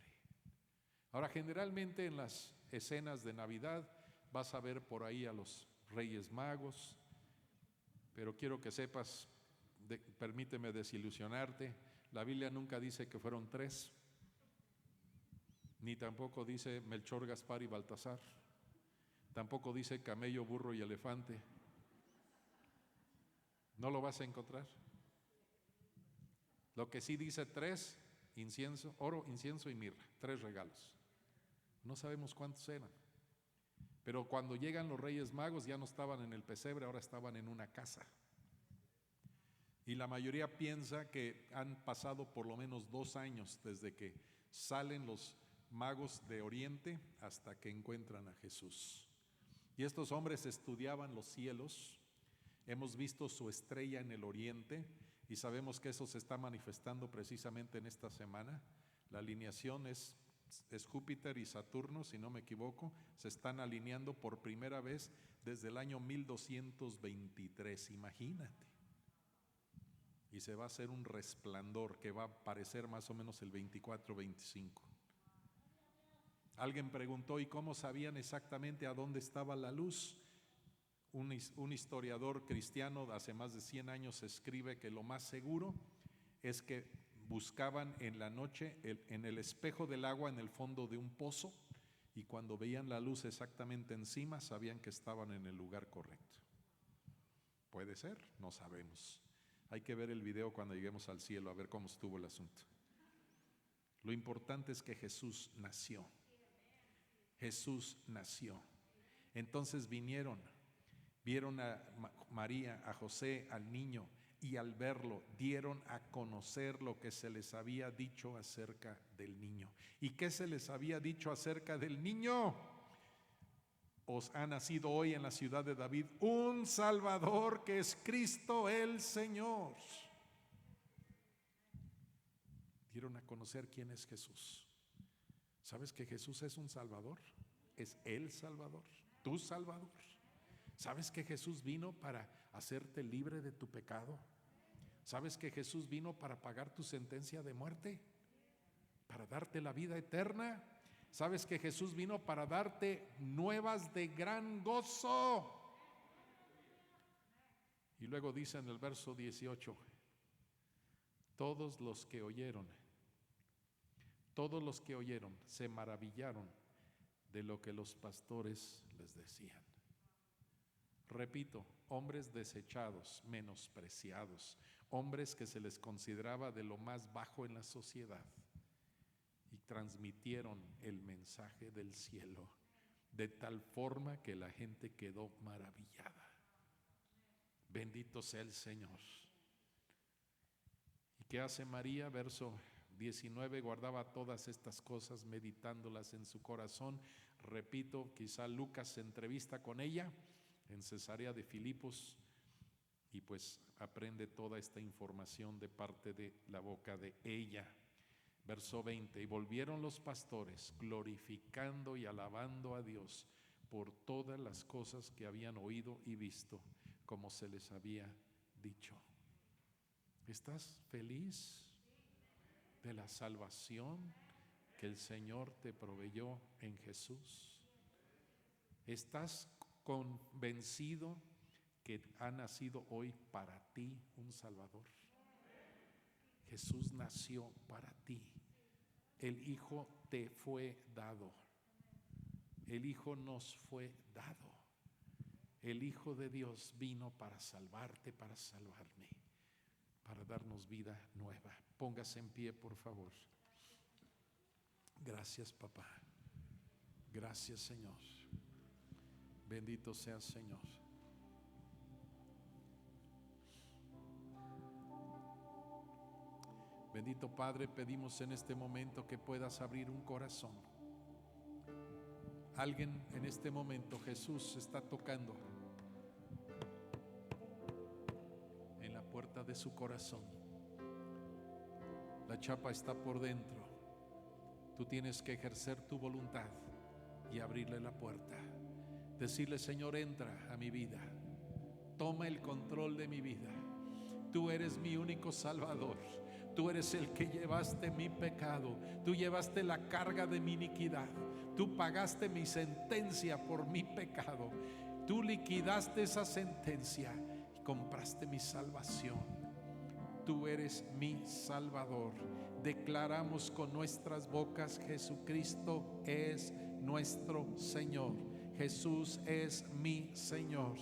Ahora, generalmente en las escenas de Navidad vas a ver por ahí a los Reyes Magos, pero quiero que sepas, permíteme desilusionarte, la Biblia nunca dice que fueron 3, ni tampoco dice Melchor, Gaspar y Baltasar, tampoco dice camello, burro y elefante. No lo vas a encontrar. Lo que sí dice 3: incienso, oro, incienso y mirra, 3 regalos. No sabemos cuántos eran. Pero cuando llegan los Reyes Magos ya no estaban en el pesebre, ahora estaban en una casa. Y la mayoría piensa que han pasado por lo menos 2 años desde que salen los magos de Oriente hasta que encuentran a Jesús. Y estos hombres estudiaban los cielos. Hemos visto su estrella en el oriente y sabemos que eso se está manifestando precisamente en esta semana. La alineación es Júpiter y Saturno, si no me equivoco, se están alineando por primera vez desde el año 1223, imagínate. Y se va a hacer un resplandor que va a aparecer más o menos el 24-25. Alguien preguntó: ¿y cómo sabían exactamente a dónde estaba la luz? Un historiador cristiano de hace más de 100 años escribe que lo más seguro es que buscaban en la noche en el espejo del agua en el fondo de un pozo, y cuando veían la luz exactamente encima sabían que estaban en el lugar correcto. ¿Puede ser? No sabemos. Hay que ver el video cuando lleguemos al cielo a ver cómo estuvo el asunto. Lo importante es que Jesús nació. Jesús nació. Entonces vieron a María, a José, al niño, y al verlo dieron a conocer lo que se les había dicho acerca del niño. ¿Y qué se les había dicho acerca del niño? Os ha nacido hoy en la ciudad de David un Salvador, que es Cristo el Señor. Dieron a conocer quién es Jesús. ¿Sabes que Jesús es un Salvador? Es el Salvador, tu Salvador. ¿Sabes que Jesús vino para hacerte libre de tu pecado? ¿Sabes que Jesús vino para pagar tu sentencia de muerte? ¿Para darte la vida eterna? ¿Sabes que Jesús vino para darte nuevas de gran gozo? Y luego dice en el verso 18: todos los que oyeron se maravillaron de lo que los pastores les decían. Repito, hombres desechados, menospreciados, hombres que se les consideraba de lo más bajo en la sociedad, y transmitieron el mensaje del cielo de tal forma que la gente quedó maravillada. Bendito sea el Señor. ¿Y qué hace María? Verso 19: guardaba todas estas cosas, meditándolas en su corazón. Repito, quizá Lucas se entrevista con ella en Cesarea de Filipos, y pues aprende toda esta información de parte de la boca de ella. Verso 20, y volvieron los pastores glorificando y alabando a Dios por todas las cosas que habían oído y visto, como se les había dicho. ¿Estás feliz de la salvación que el Señor te proveyó en Jesús? ¿Estás convencido que ha nacido hoy para ti un Salvador? Jesús nació para ti. El Hijo te fue dado. El Hijo nos fue dado. El Hijo de Dios vino para salvarte, para salvarme, para darnos vida nueva. Póngase en pie, por favor. Gracias, papá. Gracias, Señor. Bendito sea, Señor. Bendito Padre, pedimos en este momento que puedas abrir un corazón. Alguien en este momento, Jesús está tocando en la puerta de su corazón. La chapa está por dentro. Tú tienes que ejercer tu voluntad y abrirle la puerta. Decirle: Señor, entra a mi vida. Toma el control de mi vida. Tú eres mi único Salvador. Tú eres el que llevaste mi pecado. Tú llevaste la carga de mi iniquidad. Tú pagaste mi sentencia por mi pecado. Tú liquidaste esa sentencia y compraste mi salvación. Tú eres mi Salvador. Declaramos con nuestras bocas: Jesucristo es nuestro Señor. Jesús es mi Señor.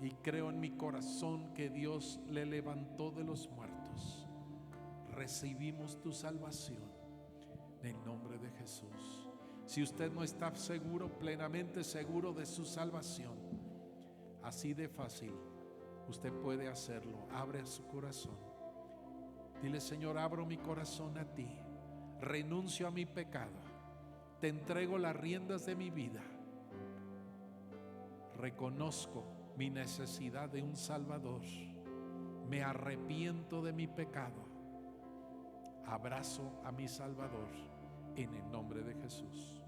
Y creo en mi corazón que Dios le levantó de los muertos. Recibimos tu salvación en el nombre de Jesús. Si usted no está seguro, plenamente seguro de su salvación, así de fácil, usted puede hacerlo. Abre su corazón. Dile: Señor, abro mi corazón a ti. Renuncio a mi pecado. Te entrego las riendas de mi vida. Reconozco mi necesidad de un Salvador. Me arrepiento de mi pecado. Abrazo a mi Salvador en el nombre de Jesús.